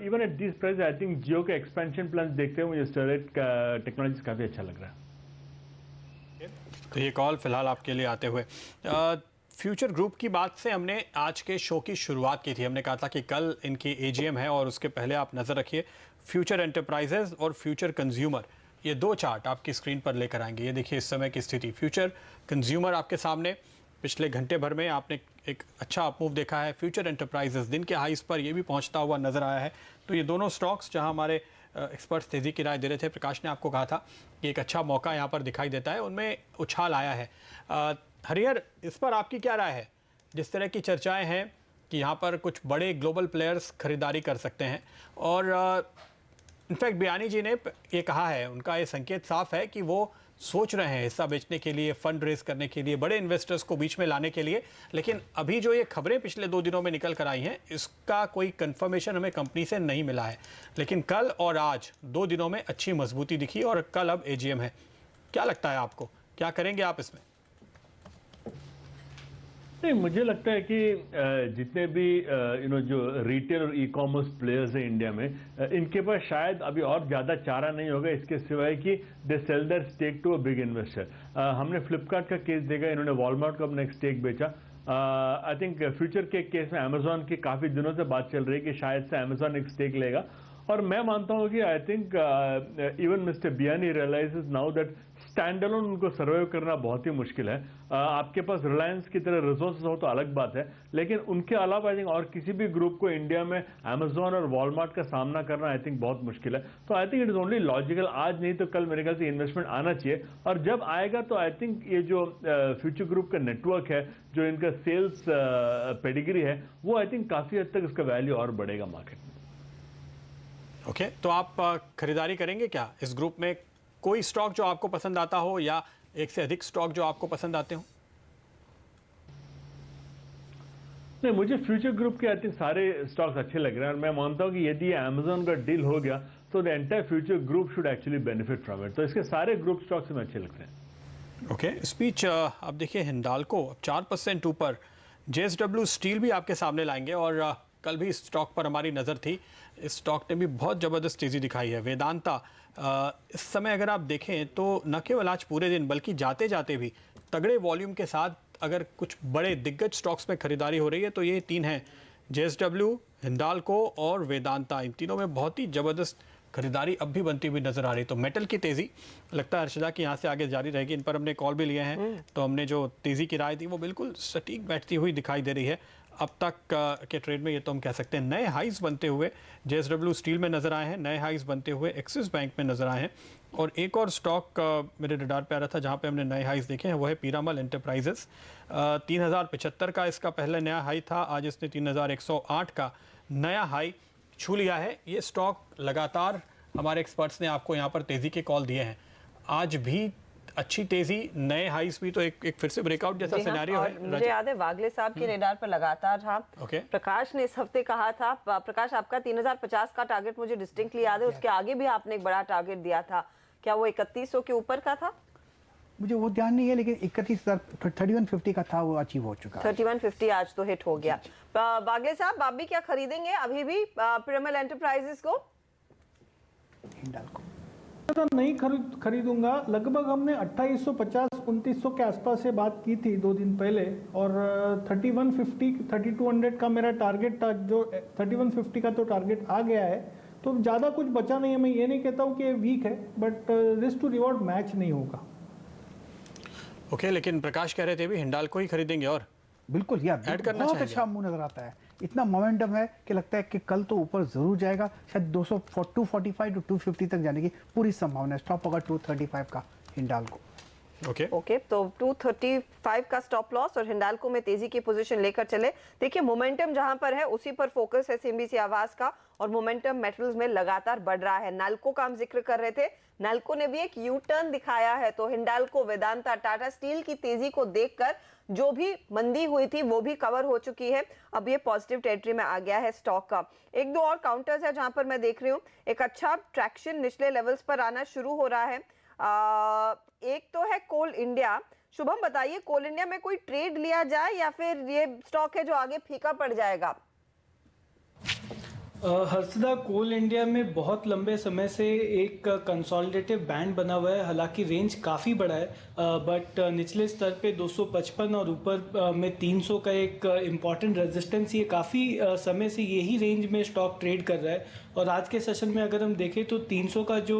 even at these price I think Jio के एक्सपेंशन प्लान देखते हुए मुझे स्टरलाइट टेक्नोलॉजीज काफ़ी अच्छा लग रहा है। तो ये कॉल फिलहाल आपके लिए आते हुए फ्यूचर ग्रुप की बात से हमने आज के शो की शुरुआत की थी। हमने कहा था कि कल इनकी एजीएम है और उसके पहले आप नज़र रखिए फ्यूचर एंटरप्राइजेज और फ्यूचर कंज्यूमर, ये 2 चार्ट आपकी स्क्रीन पर लेकर आएंगे। ये देखिए इस समय की स्थिति। फ्यूचर कंज्यूमर आपके सामने, पिछले घंटे भर में आपने एक अच्छा अपमूव देखा है। फ्यूचर एंटरप्राइजेज दिन के हाइस पर ये भी पहुँचता हुआ नजर आया है। तो ये दोनों स्टॉक्स जहाँ हमारे एक्सपर्ट्स तेज़ी की राय दे रहे थे, प्रकाश ने आपको कहा था कि एक अच्छा मौका यहाँ पर दिखाई देता है, उनमें उछाल आया है। हरिहर, इस पर आपकी क्या राय है? जिस तरह की चर्चाएं हैं कि यहाँ पर कुछ बड़े ग्लोबल प्लेयर्स खरीदारी कर सकते हैं और इनफैक्ट बियानी जी ने ये कहा है, उनका ये संकेत साफ है कि वो सोच रहे हैं हिस्सा बेचने के लिए, फंड रेज करने के लिए, बड़े इन्वेस्टर्स को बीच में लाने के लिए। लेकिन अभी जो ये खबरें पिछले 2 दिनों में निकल कर आई हैं, इसका कोई कंफर्मेशन हमें कंपनी से नहीं मिला है। लेकिन कल और आज 2 दिनों में अच्छी मजबूती दिखी और कल अब एजीएम है। क्या लगता है आपको, क्या करेंगे आप इसमें? नहीं, मुझे लगता है कि जितने भी जो रिटेल और ई कॉमर्स प्लेयर्स हैं इंडिया में, इनके पास शायद अभी और ज़्यादा चारा नहीं होगा इसके सिवाय कि they sell their stake to a big investor. हमने फ्लिपकार्ट का केस देखा, इन्होंने वॉलमार्ट को अपना एक स्टेक बेचा। आई थिंक फ्यूचर के केस में अमेजोन की काफ़ी दिनों से बात चल रही है कि शायद से अमेजोन एक स्टेक लेगा, और मैं मानता हूँ कि I think even mister Biyani realises now that stand alone उनको सर्वाइव करना बहुत ही मुश्किल है। आपके पास रिलायंस की तरह रिसोर्सेज हो तो अलग बात है, लेकिन उनके अलावा आई थिंक और किसी भी ग्रुप को इंडिया में अमेजोन और वॉलमार्ट का सामना करना आई थिंक बहुत मुश्किल है। तो I think it is only logical, आज नहीं तो कल मेरे ख्याल से इन्वेस्टमेंट आना चाहिए, और जब आएगा तो आई थिंक ये जो फ्यूचर ग्रुप का नेटवर्क है, जो इनका सेल्स पेडिग्री है, वो आई थिंक काफ़ी हद तक इसका वैल्यू और बढ़ेगा मार्केट में। ओके, तो आप खरीदारी करेंगे क्या इस ग्रुप में? कोई स्टॉक जो आपको पसंद आता हो या एक से अधिक स्टॉक जो आपको पसंद आते हो? नहीं, मुझे फ्यूचर ग्रुप के आई थिंक सारे स्टॉक्स अच्छे लग रहे हैं, और मैं मानता हूं कि यदि ये अमेजोन का डील हो गया तो the entire future group should actually benefit from it. तो इसके सारे ग्रुप स्टॉक्स में अच्छे लगते हैं। ओके, स्पीच आप देखिए हिंडाल्को 4% ऊपर, JSW स्टील भी आपके सामने लाएंगे, और कल भी इस स्टॉक पर हमारी नज़र थी, इस स्टॉक ने भी बहुत ज़बरदस्त तेज़ी दिखाई है। वेदांता इस समय अगर आप देखें तो न केवल आज पूरे दिन बल्कि जाते जाते भी तगड़े वॉल्यूम के साथ अगर कुछ बड़े दिग्गज स्टॉक्स में खरीदारी हो रही है तो ये तीन हैं, JSW, हिंडाल्को और वेदांता। इन तीनों में बहुत ही ज़बरदस्त खरीदारी अब भी बनती हुई नजर आ रही। तो मेटल की तेज़ी लगता है अर्शदा कि यहाँ से आगे जारी रहेगी। इन पर हमने कॉल भी लिए हैं, तो हमने जो तेज़ी की राय दी वो बिल्कुल सटीक बैठती हुई दिखाई दे रही है। अब तक के ट्रेड में ये तो हम कह सकते हैं नए हाइज बनते हुए JSW स्टील में नज़र आए हैं, नए हाइज बनते हुए एक्सिस बैंक में नज़र आए हैं, और एक और स्टॉक मेरे रडार पे आ रहा था जहाँ पे हमने नए हाइज देखे हैं, वो है पीरामल एंटरप्राइजेस। 3075 का इसका पहले नया हाई था, आज इसने 3108 का नया हाई छू लिया है। ये स्टॉक लगातार हमारे एक्सपर्ट्स ने आपको यहाँ पर तेज़ी के कॉल दिए हैं, आज भी अच्छी तेजी, नए हाईस भी, तो एक फिर से ब्रेकआउट जैसा सिनेरियो है। मुझे याद है वागले साहब की रेडार पर लगातार था। प्रकाश ने इस हफ्ते कहा था, प्रकाश आपका 3050 का टारगेट मुझे डिस्टिंक्टली याद है, उसके आगे भी आपने एक बड़ा टारगेट दिया था, क्या वो 3100 के ऊपर का था? मुझे वो ध्यान नहीं है, लेकिन 3150 का था, वो अचीव हो चुका। 3150 आज तो हिट हो गया। वागले साहब आप भी क्या खरीदेंगे अभी भी पीरामल एंटरप्राइजेस को? हिंडाल्को नहीं खरीदूंगा। लगभग हमने 2850-2900 के आसपास से बात की थी 2 दिन पहले, और 3150-3200 का मेरा टारगेट था, जो 3150 का तो टारगेट आ गया है, तो ज़्यादा कुछ बचा नहीं है। मैं ये नहीं कहता हूँ कि वीक है, but risk to reward match नहीं होगा। ओके, लेकिन प्रकाश कह रहे थे भी हिंडाल्को ही खरीदेंगे, और बिल्कुल यार ऐड करना बहुत चाहिए। अच्छा मुंह नजर आता है, इतना मोमेंटम है कि लगता है कि कल तो ऊपर जरूर जाएगा, शायद 245 to 250 तक जाने की पूरी संभावना है। स्टॉप होगा 235 का हिंडाल्को। ओके, तो 235 का स्टॉप लॉस और हिंडाल्को में तेजी की पोजीशन लेकर चले। देखिए मोमेंटम जहां पर है उसी पर फोकस है सिम्बीसी आवास का, और मोमेंटम मेटल्स में लगातार बढ़ रहा है। नाल्को का हम जिक्र कर रहे थे, नाल्को ने भी एक यू टर्न दिखाया है, तो हिंडाल्को, वेदांता, टाटा स्टील की तेजी को देखकर जो भी मंदी हुई थी वो भी कवर हो चुकी है। अब ये पॉजिटिव टेरिटरी में आ गया है स्टॉक का। एक दो और काउंटर्स है जहां पर मैं देख रही हूँ एक अच्छा ट्रैक्शन निचले लेवल्स पर आना शुरू हो रहा है। एक तो है कोल इंडिया। शुभम बताइए, कोल इंडिया में कोई ट्रेड लिया जाए या फिर ये स्टॉक है जो आगे फीका पड़ जाएगा? हर्षदा, कोल इंडिया में बहुत लंबे समय से एक कंसोलिडेटिव बैंड बना हुआ है, हालांकि रेंज काफ़ी बड़ा है, बट निचले स्तर पे 255 और ऊपर में 300 का एक इम्पॉर्टेंट रेजिस्टेंस, ये काफ़ी समय से यही रेंज में स्टॉक ट्रेड कर रहा है। और आज के सेशन में अगर हम देखें तो 300 का जो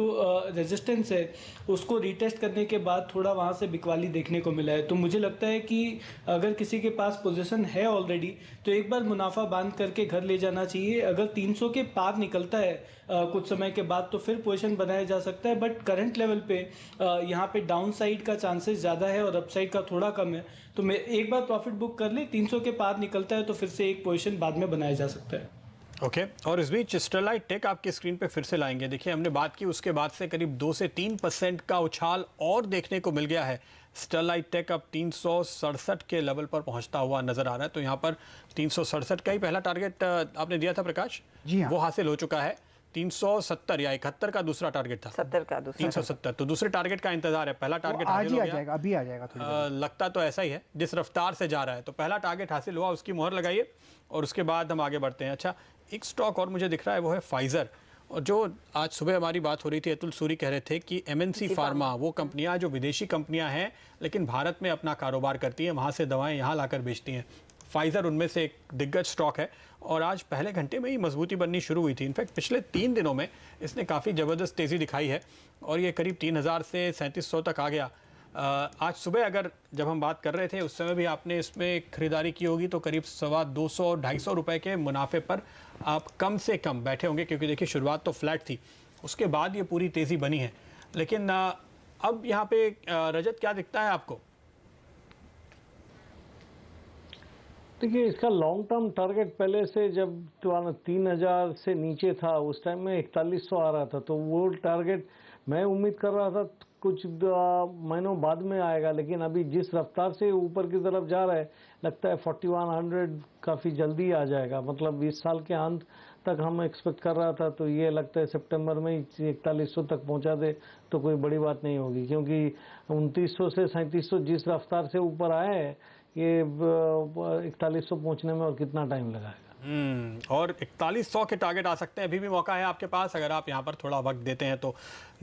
रेजिस्टेंस है उसको रीटेस्ट करने के बाद थोड़ा वहाँ से बिकवाली देखने को मिला है। तो मुझे लगता है कि अगर किसी के पास पोजीशन है ऑलरेडी तो एक बार मुनाफा बांध करके घर ले जाना चाहिए। अगर 300 के पार निकलता है कुछ समय के बाद तो फिर पोजीशन बनाया जा सकता है, बट करंट लेवल पे यहाँ पे डाउन साइड का चांसेस ज़्यादा है और अपसाइड का थोड़ा कम है। तो मैं एक बार प्रॉफिट बुक कर ले, 300 के पार निकलता है तो फिर से एक पोजीशन बाद में बनाया जा सकता है। ओके, और इस बीच स्टरलाइट टेक आपके स्क्रीन पे फिर से लाएंगे। देखिए हमने बात की, उसके बाद से करीब 2 से 3% का उछाल और देखने को मिल गया है। स्टरलाइट टेक अब 367 के लेवल पर पहुंचता हुआ नजर आ रहा है। तो यहाँ पर 367 का ही पहला टारगेट आपने दिया था प्रकाश, जी हाँ। वो हासिल हो चुका है। 370 या 71 का दूसरा टारगेट था, 70 का दूसरा 370। तो दूसरे टारगेट का इंतजार है, पहला टारगेट आज हासिल ही हो आ गया। जाएगा, अभी आ जाएगा थोड़ी देर में। लगता तो ऐसा ही है जिस रफ्तार से जा रहा है। तो पहला टारगेट हासिल हुआ, उसकी मोहर लगाइए और उसके बाद हम आगे बढ़ते हैं। अच्छा, एक स्टॉक और मुझे दिख रहा है, वो है फाइजर। और जो आज सुबह हमारी बात हो रही थी, अतुल सूरी कह रहे थे कि एमएनसी फार्मा, वो कंपनियां जो विदेशी कंपनियां हैं लेकिन भारत में अपना कारोबार करती हैं, वहां से दवाएं यहां लाकर बेचती हैं। फाइजर उनमें से एक दिग्गज स्टॉक है और आज पहले घंटे में ही मजबूती बननी शुरू हुई थी। इनफैक्ट पिछले 3 दिनों में इसने काफ़ी ज़बरदस्त तेज़ी दिखाई है और ये करीब 3000 से 3700 तक आ गया। आज सुबह अगर जब हम बात कर रहे थे उस समय भी आपने इसमें खरीदारी की होगी तो करीब 200-250 रुपए के मुनाफे पर आप कम से कम बैठे होंगे, क्योंकि देखिए शुरुआत तो फ्लैट थी, उसके बाद ये पूरी तेज़ी बनी है। लेकिन अब यहाँ पे रजत क्या दिखता है आपको? देखिए, इसका लॉन्ग टर्म टारगेट पहले से जब 3000 से नीचे था, उस टाइम में 4100 आ रहा था, तो वो टारगेट मैं उम्मीद कर रहा था कुछ महीनों बाद में आएगा, लेकिन अभी जिस रफ्तार से ऊपर की तरफ जा रहा है, लगता है 4100 काफ़ी जल्दी आ जाएगा। मतलब इस साल के अंत तक हम एक्सपेक्ट कर रहा था, तो ये लगता है सितंबर में ही 4100 तक पहुंचा दे तो कोई बड़ी बात नहीं होगी, क्योंकि 2900 से 3700 जिस रफ्तार से ऊपर आए हैं, ये 4100 पहुंचने में और कितना टाइम लगाएगा। और 4100 के टारगेट आ सकते हैं, अभी भी मौका है आपके पास, अगर आप यहाँ पर थोड़ा वक्त देते हैं तो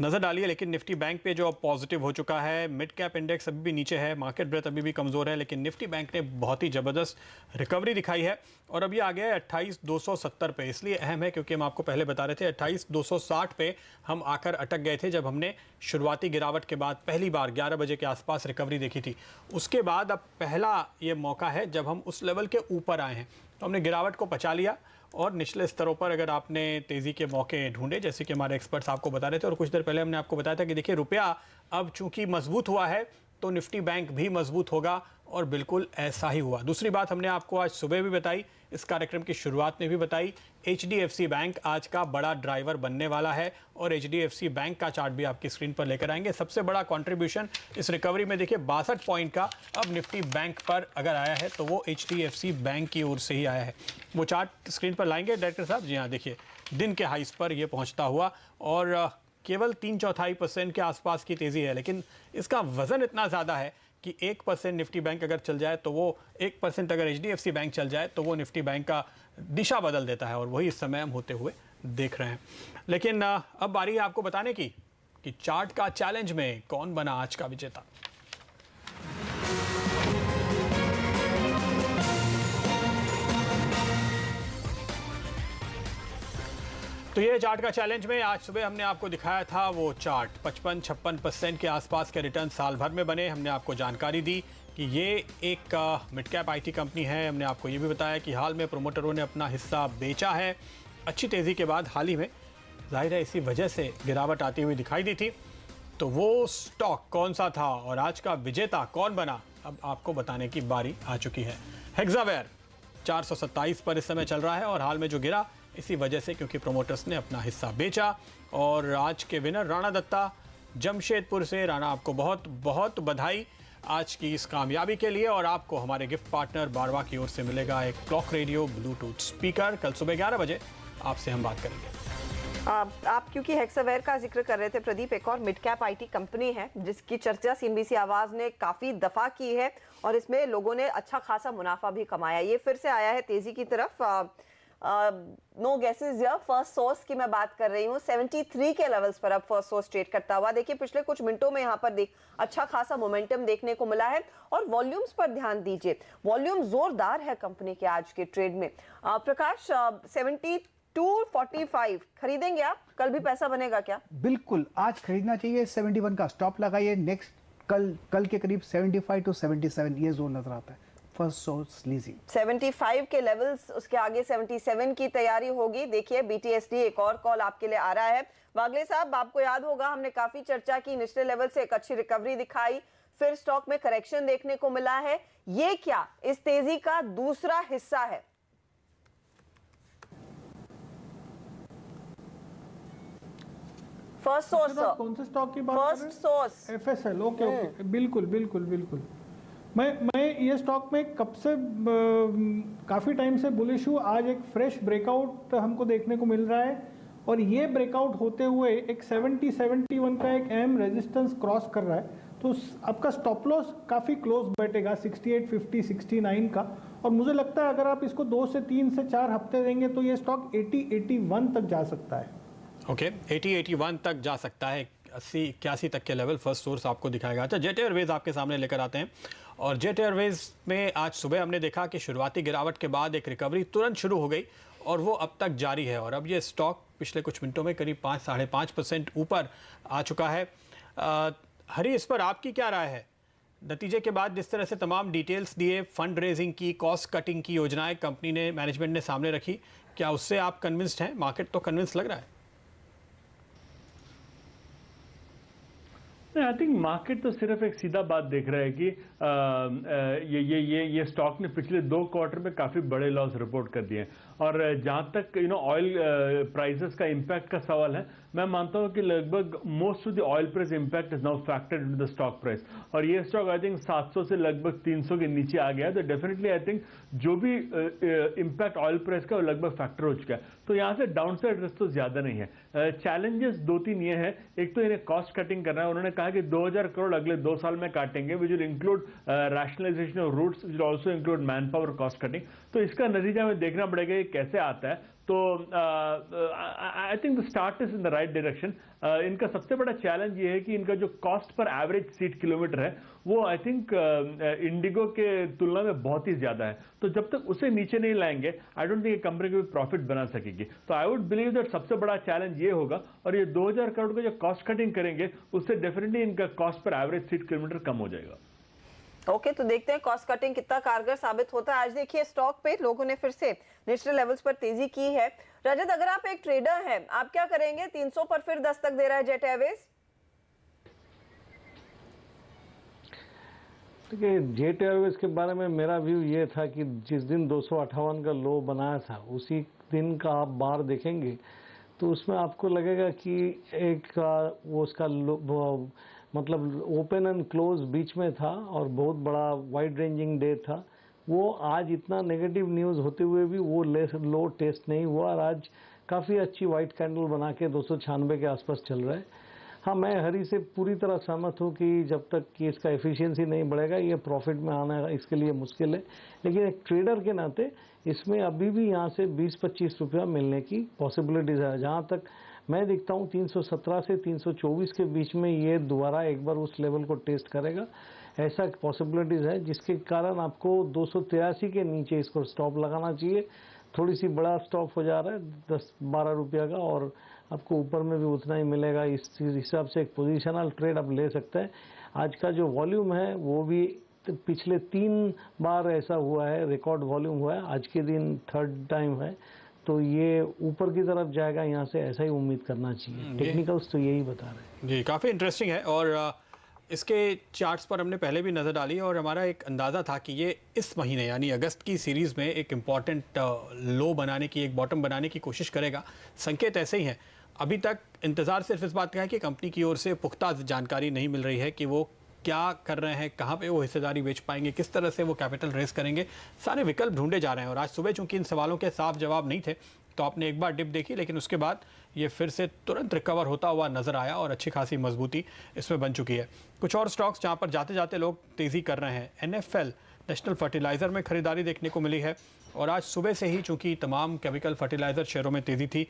नज़र डालिए। लेकिन निफ्टी बैंक पे जो अब पॉजिटिव हो चुका है, मिड कैप इंडेक्स अभी भी नीचे है, मार्केट ब्रेथ अभी भी कमज़ोर है, लेकिन निफ्टी बैंक ने बहुत ही ज़बरदस्त रिकवरी दिखाई है और अभी आ गया है 28270 पे। इसलिए अहम है क्योंकि हम आपको पहले बता रहे थे 28260 पे हम आकर अटक गए थे जब हमने शुरुआती गिरावट के बाद पहली बार 11 बजे के आसपास रिकवरी देखी थी। उसके बाद अब पहला ये मौका है जब हम उस लेवल के ऊपर आए हैं, तो हमने गिरावट को पचा लिया और निचले स्तरों पर अगर आपने तेज़ी के मौके ढूंढे, जैसे कि हमारे एक्सपर्ट्स आपको बता रहे थे, और कुछ देर पहले हमने आपको बताया था कि देखिए रुपया अब चूंकि मजबूत हुआ है तो निफ्टी बैंक भी मजबूत होगा, और बिल्कुल ऐसा ही हुआ। दूसरी बात हमने आपको आज सुबह भी बताई, इस कार्यक्रम की शुरुआत में भी बताई, HDFC बैंक आज का बड़ा ड्राइवर बनने वाला है और HDFC बैंक का चार्ट भी आपकी स्क्रीन पर लेकर आएंगे। सबसे बड़ा कंट्रीब्यूशन इस रिकवरी में देखिए 62 पॉइंट का अब निफ्टी बैंक पर अगर आया है तो वो HDFC बैंक की ओर से ही आया है। वो चार्ट स्क्रीन पर लाएंगे डायरेक्टर साहब? जी हाँ, देखिए दिन के हाइस पर ये पहुँचता हुआ और केवल 3/4% के आसपास की तेज़ी है, लेकिन इसका वजन इतना ज़्यादा है कि 1% निफ्टी बैंक अगर चल जाए तो वो 1% अगर HDFC बैंक चल जाए तो वो निफ्टी बैंक का दिशा बदल देता है, और वही इस समय हम होते हुए देख रहे हैं। लेकिन अब बारी है आपको बताने की कि चार्ट का चैलेंज में कौन बना आज का विजेता। तो ये चार्ट का चैलेंज में आज सुबह हमने आपको दिखाया था वो चार्ट 55-56% के आसपास के रिटर्न साल भर में बने। हमने आपको जानकारी दी कि ये एक मिड कैप IT कंपनी है। हमने आपको ये भी बताया कि हाल में प्रोमोटरों ने अपना हिस्सा बेचा है अच्छी तेज़ी के बाद हाल ही में, जाहिर है इसी वजह से गिरावट आती हुई दिखाई दी थी। तो वो स्टॉक कौन सा था और आज का विजेता कौन बना, अब आपको बताने की बारी आ चुकी है। हेक्सावेयर 427 पर इस समय चल रहा है और हाल में जो गिरा इसी वजह से, क्योंकि प्रोमोटर्स ने अपना हिस्सा बेचा। और आज के विनर राणा दत्ता जमशेदपुर से। राणा, आपको बहुत बहुत बधाई आज की इस कामयाबी के लिए, और आपको हमारे गिफ्ट पार्टनर बारवा की ओर से मिलेगा एक क्लॉक रेडियो ब्लूटूथ स्पीकर। कल सुबह 11 बजे आपसे हम बात करेंगे। आप क्योंकि हेक्सावेयर का जिक्र कर रहे थे प्रदीप, एक और मिड कैप IT कंपनी है जिसकी चर्चा CNBC आवाज ने काफी दफा की है और इसमें लोगों ने अच्छा खासा मुनाफा भी कमाया। ये फिर से आया है तेजी की तरफ। नो गेसेस या फर्स्ट सोर्स की मैं बात कर रही हूँ, 73 के लेवल्स पर अब फर्स्ट सोर्स ट्रेड करता हुआ। देखिए पिछले कुछ मिनटों में यहाँ पर अच्छा खासा मोमेंटम देखने को मिला है और वॉल्यूम्स पर ध्यान दीजिए, वॉल्यूम जोरदार है कंपनी के आज के ट्रेड में। प्रकाश, 72.45 खरीदेंगे आप? कल भी पैसा बनेगा क्या? बिल्कुल, आज खरीदना चाहिए। 71 का स्टॉप लगाइए। नेक्स्ट कल के करीब 75 to 77 ये जोन नजर आता है। फर्स्ट सोर्स लीजिए 75 के लेवल्स, उसके आगे 77 की तैयारी होगी। देखिए BTSD एक और कॉल आपके लिए आ रहा है। वागले साहब, आपको याद होगा हमने काफी चर्चा की, निचले लेवल से एक अच्छी रिकवरी दिखाई, फिर स्टॉक में करेक्शन देखने को मिला है। ये क्या इस तेजी का दूसरा हिस्सा है? फर्स्ट सोर्स, कौन से स्टॉक की बात फर्स्ट सोर्स FSL। ओके, बिल्कुल बिल्कुल बिल्कुल। मैं ये स्टॉक में कब से काफ़ी टाइम से बुलिश हूँ। आज एक फ्रेश ब्रेकआउट हमको देखने को मिल रहा है और ये ब्रेकआउट होते हुए एक 70-71 का एक अहम रेजिस्टेंस क्रॉस कर रहा है, तो आपका स्टॉप लॉस काफ़ी क्लोज बैठेगा 68.50 69 का। और मुझे लगता है अगर आप इसको 2 से 3 से 4 हफ्ते देंगे तो ये स्टॉक 80-81 तक जा सकता है। ओके, 80-81 तक जा सकता है, 80-81 तक के लेवल फर्स्ट सोर्स आपको दिखाएगा। अच्छा, जेट एयरवेज आपके सामने लेकर आते हैं, और जेट एयरवेज में आज सुबह हमने देखा कि शुरुआती गिरावट के बाद एक रिकवरी तुरंत शुरू हो गई और वो अब तक जारी है, और अब ये स्टॉक पिछले कुछ मिनटों में करीब 5-5.5% ऊपर आ चुका है। हरी, इस पर आपकी क्या राय है? नतीजे के बाद जिस तरह से तमाम डिटेल्स दिए, फंड रेजिंग की, कॉस्ट कटिंग की योजनाएं कंपनी ने, मैनेजमेंट ने सामने रखी, क्या उससे आप कन्विंस्ड हैं? मार्केट तो कन्विंस लग रहा है। आई थिंक मार्केट तो सिर्फ एक सीधा बात देख रहा है कि ये स्टॉक ने पिछले 2 क्वार्टर में काफी बड़े लॉस रिपोर्ट कर दिए, और जहां तक ऑयल प्राइसेस का इम्पैक्ट का सवाल है, मैं मानता हूं कि लगभग most of the oil price impact is now factored into the stock price, और ये स्टॉक आई थिंक 700 से लगभग 300 के नीचे आ गया है। तो डेफिनेटली आई थिंक जो भी इम्पैक्ट ऑयल प्राइस का वो लगभग फैक्टर हो चुका है, तो यहाँ से डाउनसाइड रिस्क तो ज्यादा नहीं है। चैलेंजेस 2-3 ये है, एक तो इन्हें कॉस्ट कटिंग करना है। उन्होंने कहा कि 2000 करोड़ अगले 2 साल में काटेंगे, which will include rationalisation of routes, which will also include man power cost cutting. तो इसका नतीजा हमें देखना पड़ेगा ये कैसे आता है। तो I think the start is in the right direction. इनका सबसे बड़ा चैलेंज ये है कि इनका जो cost per average seat kilometre है वो आई थिंक इंडिगो के तुलना में बहुत ही ज्यादा है। तो जब तक उसे नीचे नहीं लाएंगे, आई डोंट थिंक कंपनी कोई प्रॉफिट बना सकेगी। तो आई वुड बिलीव दैट सबसे बड़ा चैलेंज ये होगा, और ये 2000 करोड़ का जो कॉस्ट कटिंग करेंगे उससे डेफिनेटली इनका cost per average seat kilometre कम हो जाएगा। ओके, तो देखते हैं कॉस्ट कटिंग कितना कारगर साबित होता है। आज देखिए स्टॉक पे लोगों ने फिर से निचले लेवल्स पर तेजी की है। रजत, अगर आप एक ट्रेडर हैं, आप क्या करेंगे? 300 पर फिर दस्तक दे रहा है जेट एयरवेज। देखिए, जेट एयरवेज के बारे में मेरा व्यू ये था कि जिस दिन 258 का लो बनाया था, उसी दिन का आप बार देखेंगे तो उसमें आपको लगेगा कि एक वो उसका मतलब ओपन एंड क्लोज बीच में था और बहुत बड़ा वाइड रेंजिंग डे था। वो आज इतना नेगेटिव न्यूज़ होते हुए भी वो लो टेस्ट नहीं हुआ, और आज काफ़ी अच्छी वाइट कैंडल बना के 296 के आसपास चल रहा है। हाँ, मैं हरी से पूरी तरह सहमत हूँ कि जब तक कि इसका एफिशिएंसी नहीं बढ़ेगा, ये प्रॉफिट में आना इसके लिए मुश्किल है। लेकिन एक ट्रेडर के नाते इसमें अभी भी यहाँ से 20-25 रुपया मिलने की पॉसिबिलिटीज़ है। जहाँ तक मैं देखता हूँ 317 से 324 के बीच में ये दोबारा एक बार उस लेवल को टेस्ट करेगा, ऐसा पॉसिबिलिटीज़ है, जिसके कारण आपको 283 के नीचे इसको स्टॉप लगाना चाहिए। थोड़ी सी बड़ा स्टॉप हो जा रहा है 10-12 रुपया का, और आपको ऊपर में भी उतना ही मिलेगा। इस हिसाब से एक पोजिशनल ट्रेड आप ले सकते हैं। आज का जो वॉल्यूम है वो भी पिछले 3 बार ऐसा हुआ है, रिकॉर्ड वॉल्यूम हुआ है, आज के दिन 3rd टाइम है, तो ये ऊपर की तरफ जाएगा, यहाँ से ऐसा ही उम्मीद करना चाहिए। टेक्निकल्स तो यही बता रहे हैं जी। काफ़ी इंटरेस्टिंग है, और इसके चार्ट्स पर हमने पहले भी नज़र डाली, और हमारा एक अंदाज़ा था कि ये इस महीने यानी अगस्त की सीरीज़ में एक इम्पॉर्टेंट लो बनाने की, एक बॉटम बनाने की कोशिश करेगा। संकेत ऐसे ही हैं। अभी तक इंतज़ार सिर्फ इस बात का है कि कंपनी की ओर से पुख्ता जानकारी नहीं मिल रही है कि वो क्या कर रहे हैं, कहाँ पे वो हिस्सेदारी बेच पाएंगे, किस तरह से वो कैपिटल रेस करेंगे। सारे विकल्प ढूंढे जा रहे हैं, और आज सुबह चूंकि इन सवालों के साफ जवाब नहीं थे, तो आपने एक बार डिप देखी, लेकिन उसके बाद ये फिर से तुरंत रिकवर होता हुआ नजर आया, और अच्छी खासी मजबूती इसमें बन चुकी है। कुछ और स्टॉक्स जहाँ पर जाते जाते लोग तेज़ी कर रहे हैं, NFL नेशनल फर्टिलाइज़र में खरीदारी देखने को मिली है, और आज सुबह से ही चूंकि तमाम केमिकल फर्टिलाइज़र शेयरों में तेज़ी थी।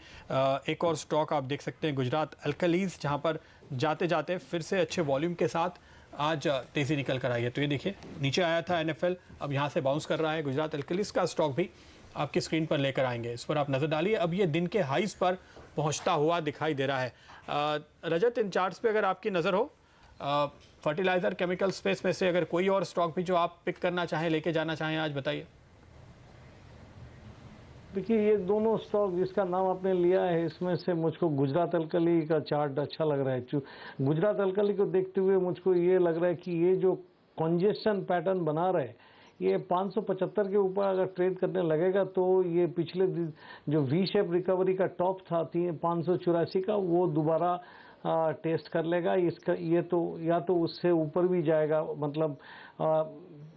एक और स्टॉक आप देख सकते हैं, गुजरात अल्कलीज़, जहाँ पर जाते जाते फिर से अच्छे वॉल्यूम के साथ आज तेज़ी निकल कर आई है। तो ये देखिए, नीचे आया था NFL, अब यहाँ से बाउंस कर रहा है। गुजरात अल्कलीज़ का स्टॉक भी आपकी स्क्रीन पर लेकर आएंगे, इस पर आप नज़र डालिए। अब ये दिन के हाइस पर पहुंचता हुआ दिखाई दे रहा है। रजत, इन चार्ट्स पे अगर आपकी नज़र हो, फर्टिलाइज़र केमिकल स्पेस में से अगर कोई और स्टॉक भी जो आप पिक करना चाहें, लेके जाना चाहें, आज बताइए। देखिए, ये दोनों स्टॉक जिसका नाम आपने लिया है, इसमें से मुझको गुजरात अल्कली का चार्ट अच्छा लग रहा है। गुजरात अल्कली को देखते हुए मुझको ये लग रहा है कि ये जो कॉन्जेशन पैटर्न बना रहे, ये 575 के ऊपर अगर ट्रेड करने लगेगा तो ये पिछले जो वी शेप रिकवरी का टॉप था 584 का, वो दोबारा टेस्ट कर लेगा। इसका ये तो या तो उससे ऊपर भी जाएगा, मतलब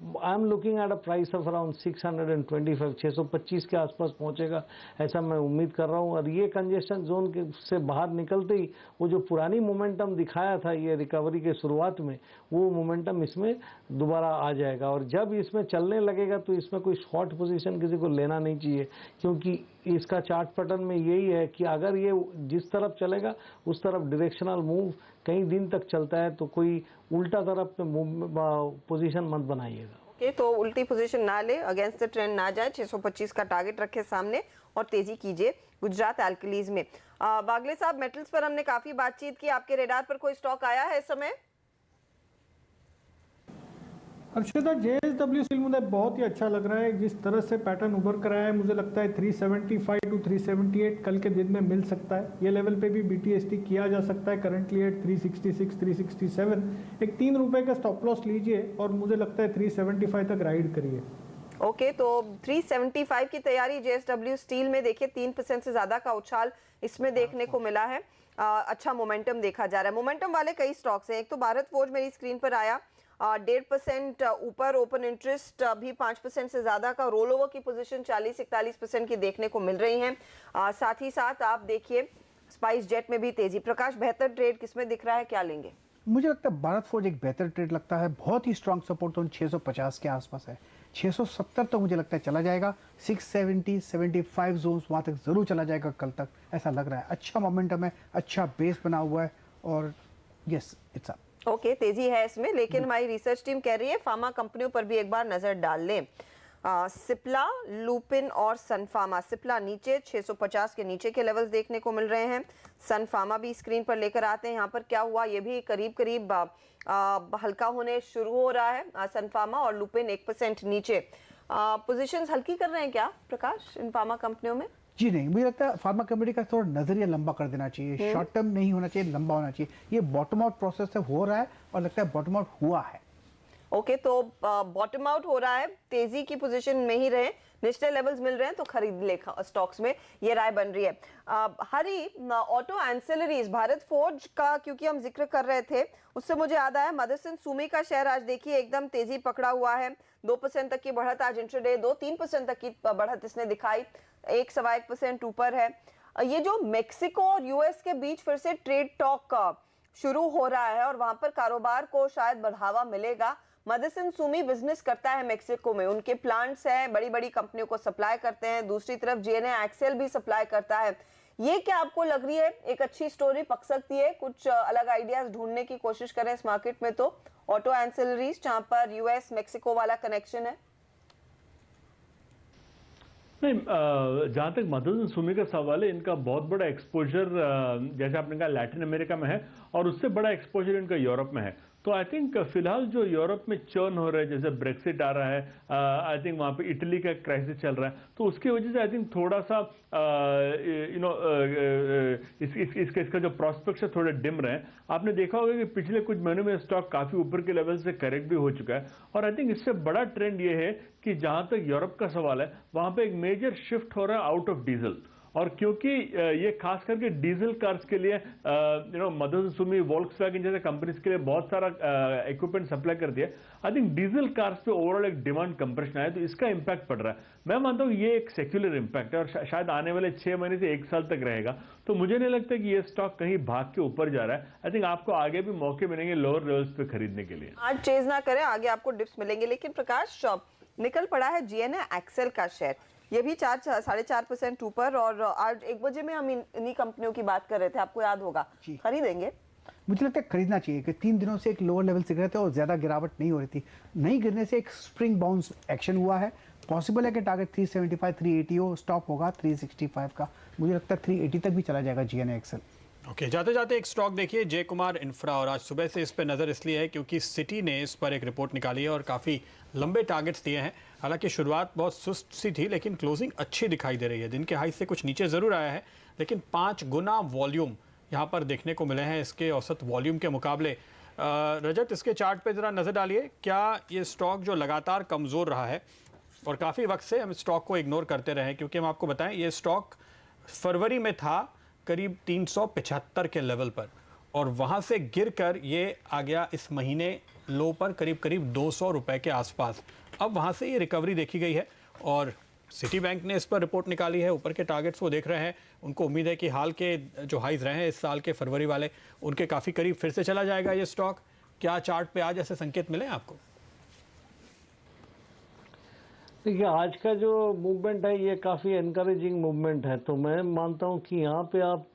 I am looking at a price of around 625, 625 के आसपास पहुंचेगा, ऐसा मैं उम्मीद कर रहा हूं। और ये कंजेशन जोन से बाहर निकलते ही वो जो पुरानी मोमेंटम दिखाया था ये रिकवरी के शुरुआत में, वो मोमेंटम इसमें दोबारा आ जाएगा। और जब इसमें चलने लगेगा तो इसमें कोई शॉर्ट पोजीशन किसी को लेना नहीं चाहिए, क्योंकि इसका चार्ट पैटर्न में यही है कि अगर ये जिस तरफ चलेगा उस तरफ डायरेक्शनल मूव कई दिन तक चलता है, तो कोई उल्टा तरफ में पोजीशन मत बनाइएगा। ओके, तो उल्टी पोजीशन ना ले, अगेंस्ट द ट्रेंड ना जाए, 625 का टारगेट रखे सामने और तेजी कीजिए गुजरात एल्कलीज में। बागले साहब, मेटल्स पर हमने काफी बातचीत की, आपके रेडार पर कोई स्टॉक आया है इस समय? हर्षिता, JSW स्टील मुझे बहुत ही अच्छा लग रहा है, जिस तरह से पैटर्न उभर कर आया है। मुझे लगता है 375 टू 378 कल के दिन में मिल सकता है। ये लेवल पे भी BTST किया जा सकता है, करंटली एट 366, 367। एक 3 रुपए का स्टॉप लॉस लीजिए और मुझे लगता है 375 तक राइड करिए। ओके, तो 375 की तैयारी JSW स्टील में। देखिए 3% से ज्यादा का उछाल इसमें देखने को मिला है। अच्छा मोमेंटम देखा जा रहा है। मोमेंटम वाले कई स्टॉक्स हैं। एक तो भारत फोर्ज मेरी स्क्रीन पर आया, 1.5% ऊपर, ओपन इंटरेस्ट भी 5% से ज्यादा का, रोल ओवर की पोजीशन 40-41% की देखने को मिल रही हैं। साथ ही साथ आप देखिए स्पाइस जेट में भी तेजी। प्रकाश, बेहतर ट्रेड किसमें दिख रहा है, क्या लेंगे? मुझे लगता है भारत फोर्ज एक बेहतर ट्रेड लगता है। बहुत ही स्ट्रॉन्ग सपोर्ट तो 650 के आसपास है। 670 तो मुझे लगता है चला जाएगा। 670, 75 जोन्स वहां तक जरूर चला जाएगा कल तक, ऐसा लग रहा है। अच्छा मोमेंटम है, अच्छा बेस बना हुआ है और यस इट्स अप। ओके, तेजी है इसमें, लेकिन हमारी रिसर्च टीम कह रही है फार्मा कंपनियों पर भी एक बार नजर डाल लें। सिप्ला, लुपिन और सन फार्मा। सिप्ला नीचे 650 के नीचे के लेवल्स देखने को मिल रहे हैं। सन फार्मा भी स्क्रीन पर लेकर आते हैं। यहाँ पर क्या हुआ, ये भी करीब करीब हल्का होने शुरू हो रहा है। सन फार्मा और लुपिन 1% नीचे। पोजीशंस हल्की कर रहे हैं क्या प्रकाश इन फार्मा कंपनियों में? जी नहीं, मुझे लगता है फार्मा कंपनी का थोड़ा नजरिया लंबा कर देना चाहिए। शॉर्ट टर्म नहीं होना चाहिए, लंबा होना चाहिए। ये बॉटम आउट प्रोसेस से हो रहा है और लगता है बॉटम आउट हुआ है। ओके, तो बॉटम आउट हो रहा है, तेजी की पोजीशन में ही रहे, निचले लेवल्स मिल रहे हैं तो खरीद ले स्टॉक्स में, ये राय बन रही है। हरी, ऑटो एंसिलरीज, भारत फोर्ज का क्योंकि हम जिक्र कर रहे थे, उससे मुझे याद आया मदरसन सुमी का शेयर आज देखिए एकदम तेजी पकड़ा हुआ है। 2% तक की बढ़त आज इंट्राडे, 2-3% तक की बढ़त इसने दिखाई, 1-1% ऊपर है। ये जो मेक्सिको और यूएस के बीच फिर से ट्रेड टॉक शुरू हो रहा है और वहां पर कारोबार को शायद बढ़ावा मिलेगा। मदरसन सुमी बिजनेस करता है मेक्सिको में, उनके प्लांट्स हैं, बड़ी बड़ी कंपनियों को सप्लाई करते हैं। दूसरी तरफ JNA एक्सेल भी सप्लाई करता है। ये क्या आपको लग रही है एक अच्छी स्टोरी पक सकती है? कुछ अलग आइडियाज ढूंढने की कोशिश करें इस मार्केट में तो ऑटो एंसिलरीज, जहां पर यूएस मेक्सिको वाला कनेक्शन है। नहीं, जहाँ तक मदरसन सुमी का सवाल है, इनका बहुत बड़ा एक्सपोजर जैसे आपने कहा लैटिन अमेरिका में है और उससे बड़ा एक्सपोजर इनका यूरोप में है। तो आई थिंक फिलहाल जो यूरोप में चर्न हो रहा है, जैसे ब्रेक्सिट आ रहा है, आई थिंक वहाँ पे इटली का क्राइसिस चल रहा है, तो उसकी वजह से आई थिंक थोड़ा सा इसका जो प्रॉस्पेक्ट्स है थोड़े डिम रहे हैं। आपने देखा होगा कि पिछले कुछ महीनों में स्टॉक काफी ऊपर के लेवल से करेक्ट भी हो चुका है और आई थिंक इससे बड़ा ट्रेंड ये है कि जहां तक यूरोप का सवाल है, वहां पे एक मेजर शिफ्ट हो रहा है आउट ऑफ डीजल। और क्योंकि ये खास करके डीजल कार्स के लिए मदरसन सुमी, वोल्क्सवैगन जैसे कंपनीज के लिए बहुत सारा इक्विपमेंट सप्लाई करती है। आई थिंक डीजल कार्स पे ओवरऑल एक डिमांड कंप्रेशन आया, तो इसका इम्पैक्ट पड़ रहा है। मैं मानता हूँ ये एक सेक्युलर इम्पैक्ट है और शायद आने वाले 6 महीने से 1 साल तक रहेगा। तो मुझे नहीं लगता कि ये स्टॉक कहीं भाग के ऊपर जा रहा है। आई थिंक आपको आगे भी मौके मिलेंगे लोअर लेवल्स पे खरीदने के लिए। आज चेज ना करें, आगे आपको डिप्स मिलेंगे। लेकिन प्रकाश, निकल पड़ा है JNA एक्सेल का शेयर, ये भी 4-4.5% ऊपर और आज 1 बजे में हम इन्हीं कंपनियों की बात कर रहे थे, आपको याद होगा। खरीदेंगे? मुझे लगता है खरीदना चाहिए कि 3 दिनों से एक लोअर लेवल से गिरे थे और ज्यादा गिरावट नहीं हो रही थी। नहीं गिरने से एक स्प्रिंग बाउंस एक्शन हुआ है। पॉसिबल है कि टारगेट 375, 380 हो, स्टॉप होगा 365 का। मुझे लगता है 380 तक भी चला जाएगा JNA एक्सेल। ओके, जाते जाते एक स्टॉक देखिए, जय कुमार इंफ्रा, और आज सुबह से इस पर नज़र इसलिए है क्योंकि सिटी ने इस पर एक रिपोर्ट निकाली है और काफ़ी लंबे टारगेट्स दिए हैं। हालांकि शुरुआत बहुत सुस्त सी थी लेकिन क्लोजिंग अच्छी दिखाई दे रही है। दिन के हाई से कुछ नीचे ज़रूर आया है लेकिन 5 गुना वॉल्यूम यहाँ पर देखने को मिले हैं इसके औसत वॉल्यूम के मुकाबले। रजत, इसके चार्ट पे ज़रा नज़र डालिए, क्या ये स्टॉक जो लगातार कमज़ोर रहा है और काफ़ी वक्त से हम स्टॉक को इग्नोर करते रहे, क्योंकि हम आपको बताएं ये स्टॉक फरवरी में था करीब 375 के लेवल पर और वहाँ से गिरकर ये आ गया इस महीने लो पर करीब 200 रुपए के आसपास। अब वहाँ से ये रिकवरी देखी गई है और सिटी बैंक ने इस पर रिपोर्ट निकाली है। ऊपर के टारगेट्स वो देख रहे हैं, उनको उम्मीद है कि हाल के जो हाइज रहे हैं इस साल के फरवरी वाले, उनके काफ़ी करीब फिर से चला जाएगा ये स्टॉक। क्या चार्ट पे आज ऐसे संकेत मिले आपको? देखिए, आज का जो मूवमेंट है ये काफ़ी एनकरेजिंग मूवमेंट है, तो मैं मानता हूँ कि यहाँ पे आप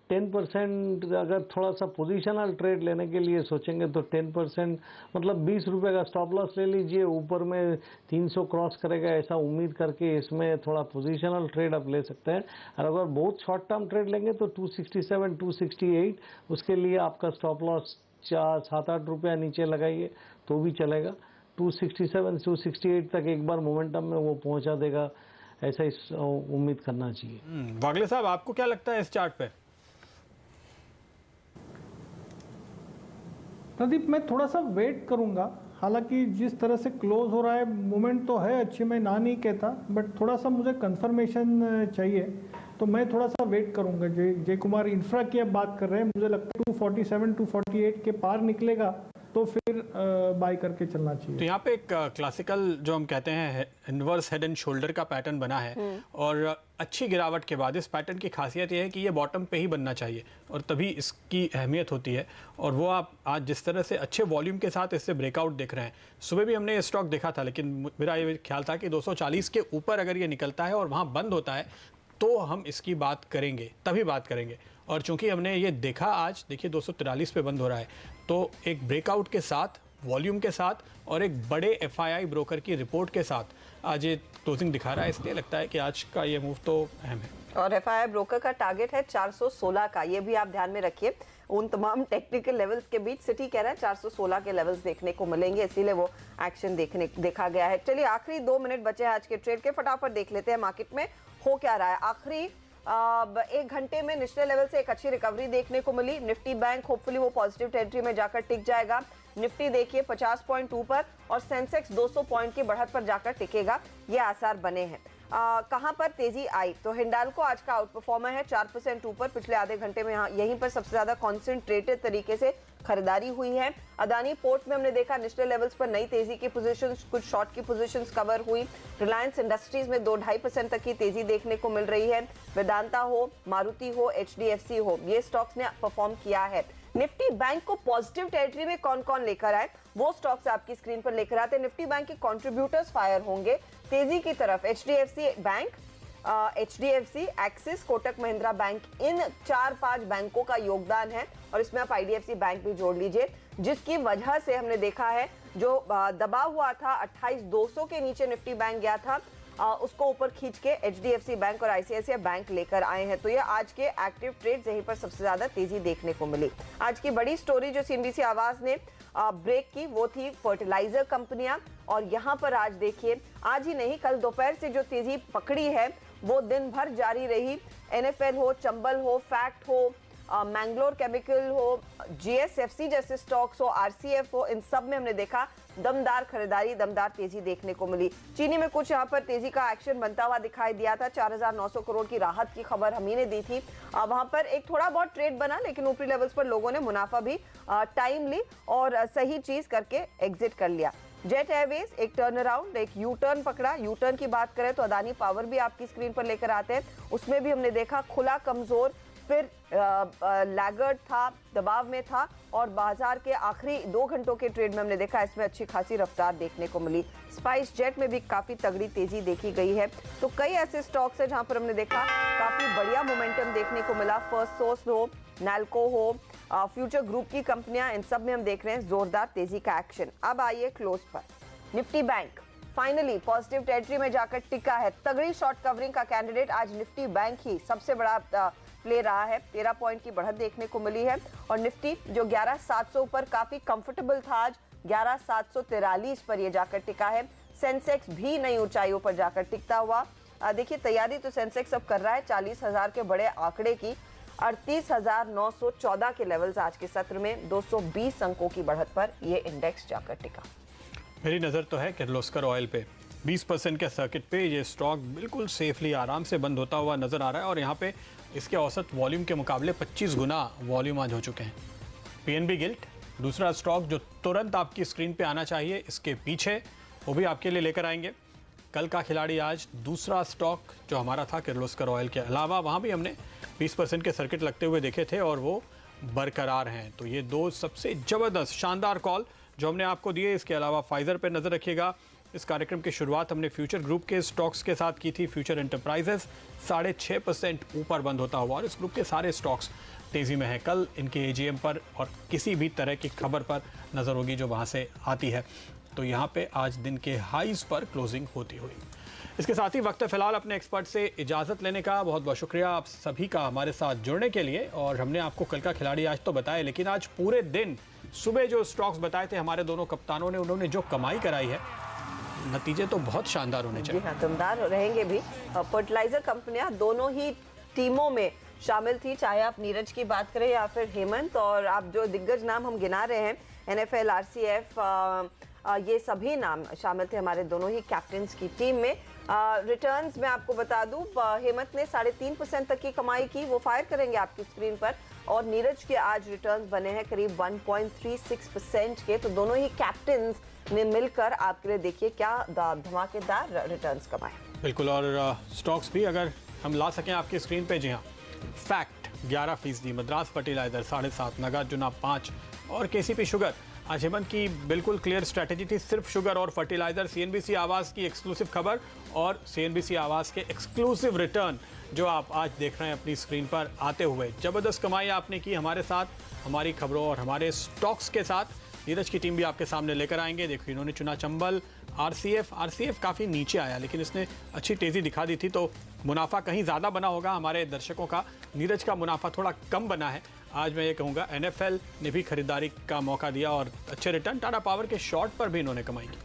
10% अगर थोड़ा सा पोजीशनल ट्रेड लेने के लिए सोचेंगे तो 10% मतलब 20 रुपये का स्टॉप लॉस ले लीजिए। ऊपर में 300 क्रॉस करेगा ऐसा उम्मीद करके इसमें थोड़ा पोजीशनल ट्रेड आप ले सकते हैं। और अगर बहुत शॉर्ट टर्म ट्रेड लेंगे तो 267, 268 उसके लिए आपका स्टॉप लॉस 7-8 रुपया नीचे लगाइए तो भी चलेगा। 267, 268 तक एक बार मोमेंटम में वो पहुंचा देगा, ऐसा उम्मीद करना चाहिए। वागले साहब, आपको क्या लगता है इस चार्ट पे? प्रदीप, मैं थोड़ा सा वेट करूंगा। हालांकि जिस तरह से क्लोज हो रहा है मूवमेंट तो है अच्छी, मैं ना नहीं कहता, बट थोड़ा सा मुझे कंफर्मेशन चाहिए, तो मैं थोड़ा सा वेट करूंगा। जय कुमार इंफ्रा की अब बात कर रहे हैं, मुझे लगता है 247, 248 के पार निकलेगा तो फिर बाय करके चलना चाहिए। तो यहाँ पे एक क्लासिकल जो हम कहते हैं इनवर्स हेड एंड शोल्डर का पैटर्न बना है और अच्छी गिरावट के बाद इस पैटर्न की खासियत ये है कि ये बॉटम पे ही बनना चाहिए और तभी इसकी अहमियत होती है। और वो आप आज जिस तरह से अच्छे वॉल्यूम के साथ इससे ब्रेकआउट देख रहे हैं, सुबह भी हमने ये स्टॉक देखा था, लेकिन मेरा ये ख्याल था कि 240 के ऊपर अगर ये निकलता है और वहाँ बंद होता है तो हम इसकी बात करेंगे, तभी बात करेंगे। और चूंकि हमने ये देखा आज, देखिए 243 पे बंद हो रहा है, तो एक ब्रेकआउट के साथ, वॉल्यूम के साथ और एक बड़े एफआईआई ब्रोकर की रिपोर्ट के साथ आज ये क्लोजिंग दिखा रहा है, इसलिए लगता है कि आज का ये मूव तो अहम है। और एफआईआई ब्रोकर का टारगेट है 416 का, ये भी आप ध्यान में रखिए। उन तमाम टेक्निकल लेवल्स के बीच सिटी कह रहा है 416 के लेवल्स देखने को मिलेंगे, इसीलिए वो एक्शन देखा गया है। चलिए, आखिरी 2 मिनट बचे हैं आज के ट्रेड के, फटाफट देख लेते हैं मार्केट में हो क्या रहा है। आखिरी 1 घंटे में निचले लेवल से एक अच्छी रिकवरी देखने को मिली। निफ्टी बैंक होपफुली वो पॉजिटिव टेरिटरी में जाकर टिक जाएगा। निफ्टी देखिए 50.2 पर और सेंसेक्स 200 पॉइंट की बढ़त पर जाकर टिकेगा, ये आसार बने हैं। कहां पर तेजी आई तो हिंडाल्को आज का आउट परफॉर्मर है 4% ऊपर। पिछले आधे घंटे में यहीं पर सबसे ज्यादा कॉन्सेंट्रेटेड तरीके से खरीदारी हुई है। अदानी पोर्ट में हमने देखा निचले लेवल्स पर नई तेजी की पोजीशंस, कुछ शॉर्ट की पोजीशंस कवर हुई। रिलायंस इंडस्ट्रीज में 2-2.5% तक की तेजी देखने को मिल रही है। वेदांता हो, मारुति हो, HDFC हो, ये स्टॉक्स ने परफॉर्म किया है। निफ्टी बैंक को पॉजिटिव टेरिटरी में कौन कौन लेकर आए, वो स्टॉक्स आपकी स्क्रीन पर लेकर आते हैं। निफ्टी बैंक के कंट्रीब्यूटर्स फायर होंगे तेजी की तरफ। HDFC bank, HDFC, Axis, Kotak Mahindra bank, इन 4-5 बैंकों का योगदान है और इसमें आप IDFC बैंक भी जोड़ लीजिए, जिसकी वजह से हमने देखा है जो दबा हुआ था 28,200 के नीचे निफ्टी बैंक गया था, उसको ऊपर खींच के HDFC बैंक और ICICI बैंक लेकर आए हैं। तो ये आज के एक्टिव ट्रेड्स, यहीं पर सबसे ज्यादा तेजी देखने को मिली। आज की बड़ी स्टोरी जो CNBC आवाज ने ब्रेक की वो थी फर्टिलाइजर कंपनियां, और यहाँ पर आज देखिए, आज ही नहीं कल दोपहर से जो तेजी पकड़ी है वो दिन भर जारी रही। NFL हो, चंबल हो, फैक्ट हो, मैंगलोर केमिकल हो, GSFC जैसे स्टॉक्स हो, RCF हो, इन सब में हमने देखा दमदार खरीदारी, दमदार तेजी देखने को मिली। चीनी में कुछ यहाँ पर तेजी का एक्शन बनता हुआ दिखाई दिया था। 4,900 करोड़ की राहत की खबर हम ही ने दी थी। वहां पर एक थोड़ा बहुत ट्रेड बना, लेकिन ऊपरी लेवल्स पर लोगों ने मुनाफा भी टाइमली और सही चीज करके एग्जिट कर लिया। जेट एयरवेज एक टर्न अराउंड, एक यू टर्न पकड़ा। यू टर्न की बात करें तो अदानी पावर भी आपकी स्क्रीन पर लेकर आते हैं, उसमें भी हमने देखा खुला कमजोर, फिर लैगर्ड था, दबाव में था, और बाजार के आखिरी 2 घंटों के ट्रेड में हमने देखा इसमें अच्छी खासी रफ्तार देखने को मिली। स्पाइस जेट में भी काफी तगड़ी तेजी देखी गई है। तो कई ऐसे स्टॉक्स है जहां पर हमने देखा काफी बढ़िया मोमेंटम देखने को मिला। फर्स्ट सोर्स हो, नैल्को हो, फ्यूचर ग्रुप की कंपनियां, इन सब में हम देख रहे हैं जोरदार तेजी का एक्शन। अब आइए क्लोज पर। Nifty bank finally positive territory में जाकर टिका है। तगड़ी शॉर्ट कवरिंग का कैंडिडेट आज निफ्टी बैंक ही सबसे बड़ा प्ले रहा है। 13 पॉइंट की बढ़त देखने को मिली है और निफ्टी जो 11,700 पर काफी कंफर्टेबल था, आज 11,743 पर ये जाकर टिका है। सेंसेक्स भी नई ऊंचाइयों पर जाकर टिकता हुआ। देखिए, तैयारी तो सेंसेक्स अब कर रहा है 40,000 के बड़े आंकड़े की। 38,914 के लेवल्स आज के सत्र में 220 अंकों की बढ़त पर ये इंडेक्स जाकर टिका। मेरी नज़र तो है किर्लोस्कर ऑयल पे। 20% के सर्किट पे ये स्टॉक बिल्कुल सेफली आराम से बंद होता हुआ नजर आ रहा है और यहाँ पे इसके औसत वॉल्यूम के मुकाबले 25 गुना वॉल्यूम आज हो चुके हैं। पीएनबी गिल्ट दूसरा स्टॉक जो तुरंत आपकी स्क्रीन पे आना चाहिए, इसके पीछे वो भी आपके लिए लेकर आएंगे। कल का खिलाड़ी आज दूसरा स्टॉक जो हमारा था किर्लोस्कर ऑयल के अलावा, वहाँ भी हमने 20% के सर्किट लगते हुए देखे थे और वो बरकरार हैं। तो ये दो सबसे ज़बरदस्त शानदार कॉल जो हमने आपको दिए। इसके अलावा फाइजर पे नज़र रखिएगा। इस कार्यक्रम की शुरुआत हमने फ्यूचर ग्रुप के स्टॉक्स के साथ की थी। फ्यूचर एंटरप्राइजेस 6.5% ऊपर बंद होता हुआ और इस ग्रुप के सारे स्टॉक्स तेज़ी में हैं। कल इनके एजीएम पर और किसी भी तरह की खबर पर नज़र होगी जो वहाँ से आती है। तो यहाँ पे आज दिन के हाईज पर क्लोजिंग होती हुई। इसके साथ ही वक्त है फिलहाल अपने एक्सपर्ट से इजाज़त लेने का। बहुत बहुत शुक्रिया आप सभी का हमारे साथ जुड़ने के लिए। और हमने आपको कल का खिलाड़ी आज तो बताया, लेकिन आज पूरे दिन सुबह जो स्टॉक्स बताए थे हमारे दोनों कप्तानों ने, उन्होंने जो कमाई कराई है, नतीजे तो बहुत शानदार होने चाहिए। जी हाँ, दमदार रहेंगे भी। फर्टिलाइजर कंपनियां दोनों ही टीमों में शामिल थी, चाहे आप नीरज की बात करें या फिर हेमंत। और आप जो दिग्गज नाम हम गिना रहे हैं, NFL, RCF, ये सभी नाम शामिल थे हमारे दोनों ही कैप्टन्स की टीम में। रिटर्न्स में आपको बता दूं, हेमंत ने 3.5% तक की कमाई की, वो फायर करेंगे आपकी स्क्रीन पर। और नीरज के आज रिटर्न्स बने हैं करीब 1.36% के। तो दोनों ही कैप्टन्स ने मिलकर आपके लिए देखिए क्या धमाकेदार रिटर्न्स कमाए। बिल्कुल। और स्टॉक्स भी अगर हम ला सकें आपकी स्क्रीन पे, जी हाँ, फैक्ट 11%, मद्रास फर्टिलाइजर 7.5%, नागार्जुना 5% और केसीपी शुगर। आज हेमंत की बिल्कुल क्लियर स्ट्रैटेजी थी, सिर्फ शुगर और फर्टिलाइजर। सीएनबीसी आवाज़ की एक्सक्लूसिव खबर और सीएनबीसी आवाज़ के एक्सक्लूसिव रिटर्न जो आप आज देख रहे हैं अपनी स्क्रीन पर आते हुए। ज़बरदस्त कमाई आपने की हमारे साथ, हमारी खबरों और हमारे स्टॉक्स के साथ। नीरज की टीम भी आपके सामने लेकर आएंगे। देखिए इन्होंने चुना चंबल, RCF काफ़ी नीचे आया, लेकिन इसने अच्छी तेज़ी दिखा दी थी, तो मुनाफा कहीं ज़्यादा बना होगा हमारे दर्शकों का। नीरज का मुनाफा थोड़ा कम बना है। आज मैं ये कहूँगा NFL ने भी खरीदारी का मौका दिया और अच्छे रिटर्न। टाटा पावर के शॉर्ट पर भी इन्होंने कमाई की।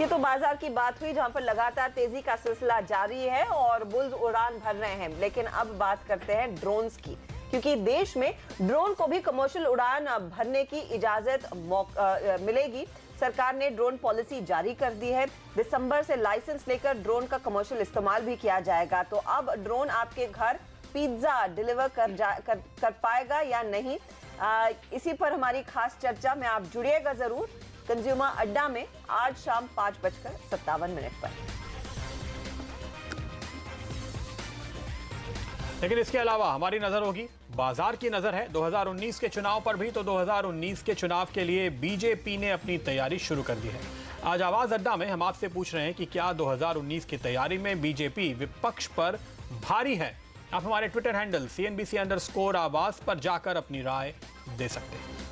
ये तो बाजार की बात हुई जहां पर लगातार तेजी का सिलसिला जारी है और बुल्स उड़ान भर रहे हैं। लेकिन अब बात करते हैं ड्रोन्स की, क्योंकि देश में ड्रोन को भी कमर्शियल उड़ान भरने की इजाजत मिलेगी। सरकार ने ड्रोन पॉलिसी जारी कर दी है। दिसंबर से लाइसेंस लेकर ड्रोन का कमर्शियल इस्तेमाल भी किया जाएगा। तो अब ड्रोन आपके घर पिज्जा डिलीवर कर पाएगा या नहीं, इसी पर हमारी खास चर्चा में आप जुड़िएगा जरूर कंज्यूमर अड्डा में आज शाम 5:57 पर। लेकिन इसके अलावा हमारी नजर होगी, बाजार की नजर है 2019 के चुनाव पर भी। तो 2019 के चुनाव के लिए बीजेपी ने अपनी तैयारी शुरू कर दी है। आज आवाज अड्डा में हम आपसे पूछ रहे हैं कि क्या 2019 की तैयारी में बीजेपी विपक्ष पर भारी है। आप हमारे ट्विटर हैंडल CNBC_आवाज पर जाकर अपनी राय दे सकते हैं।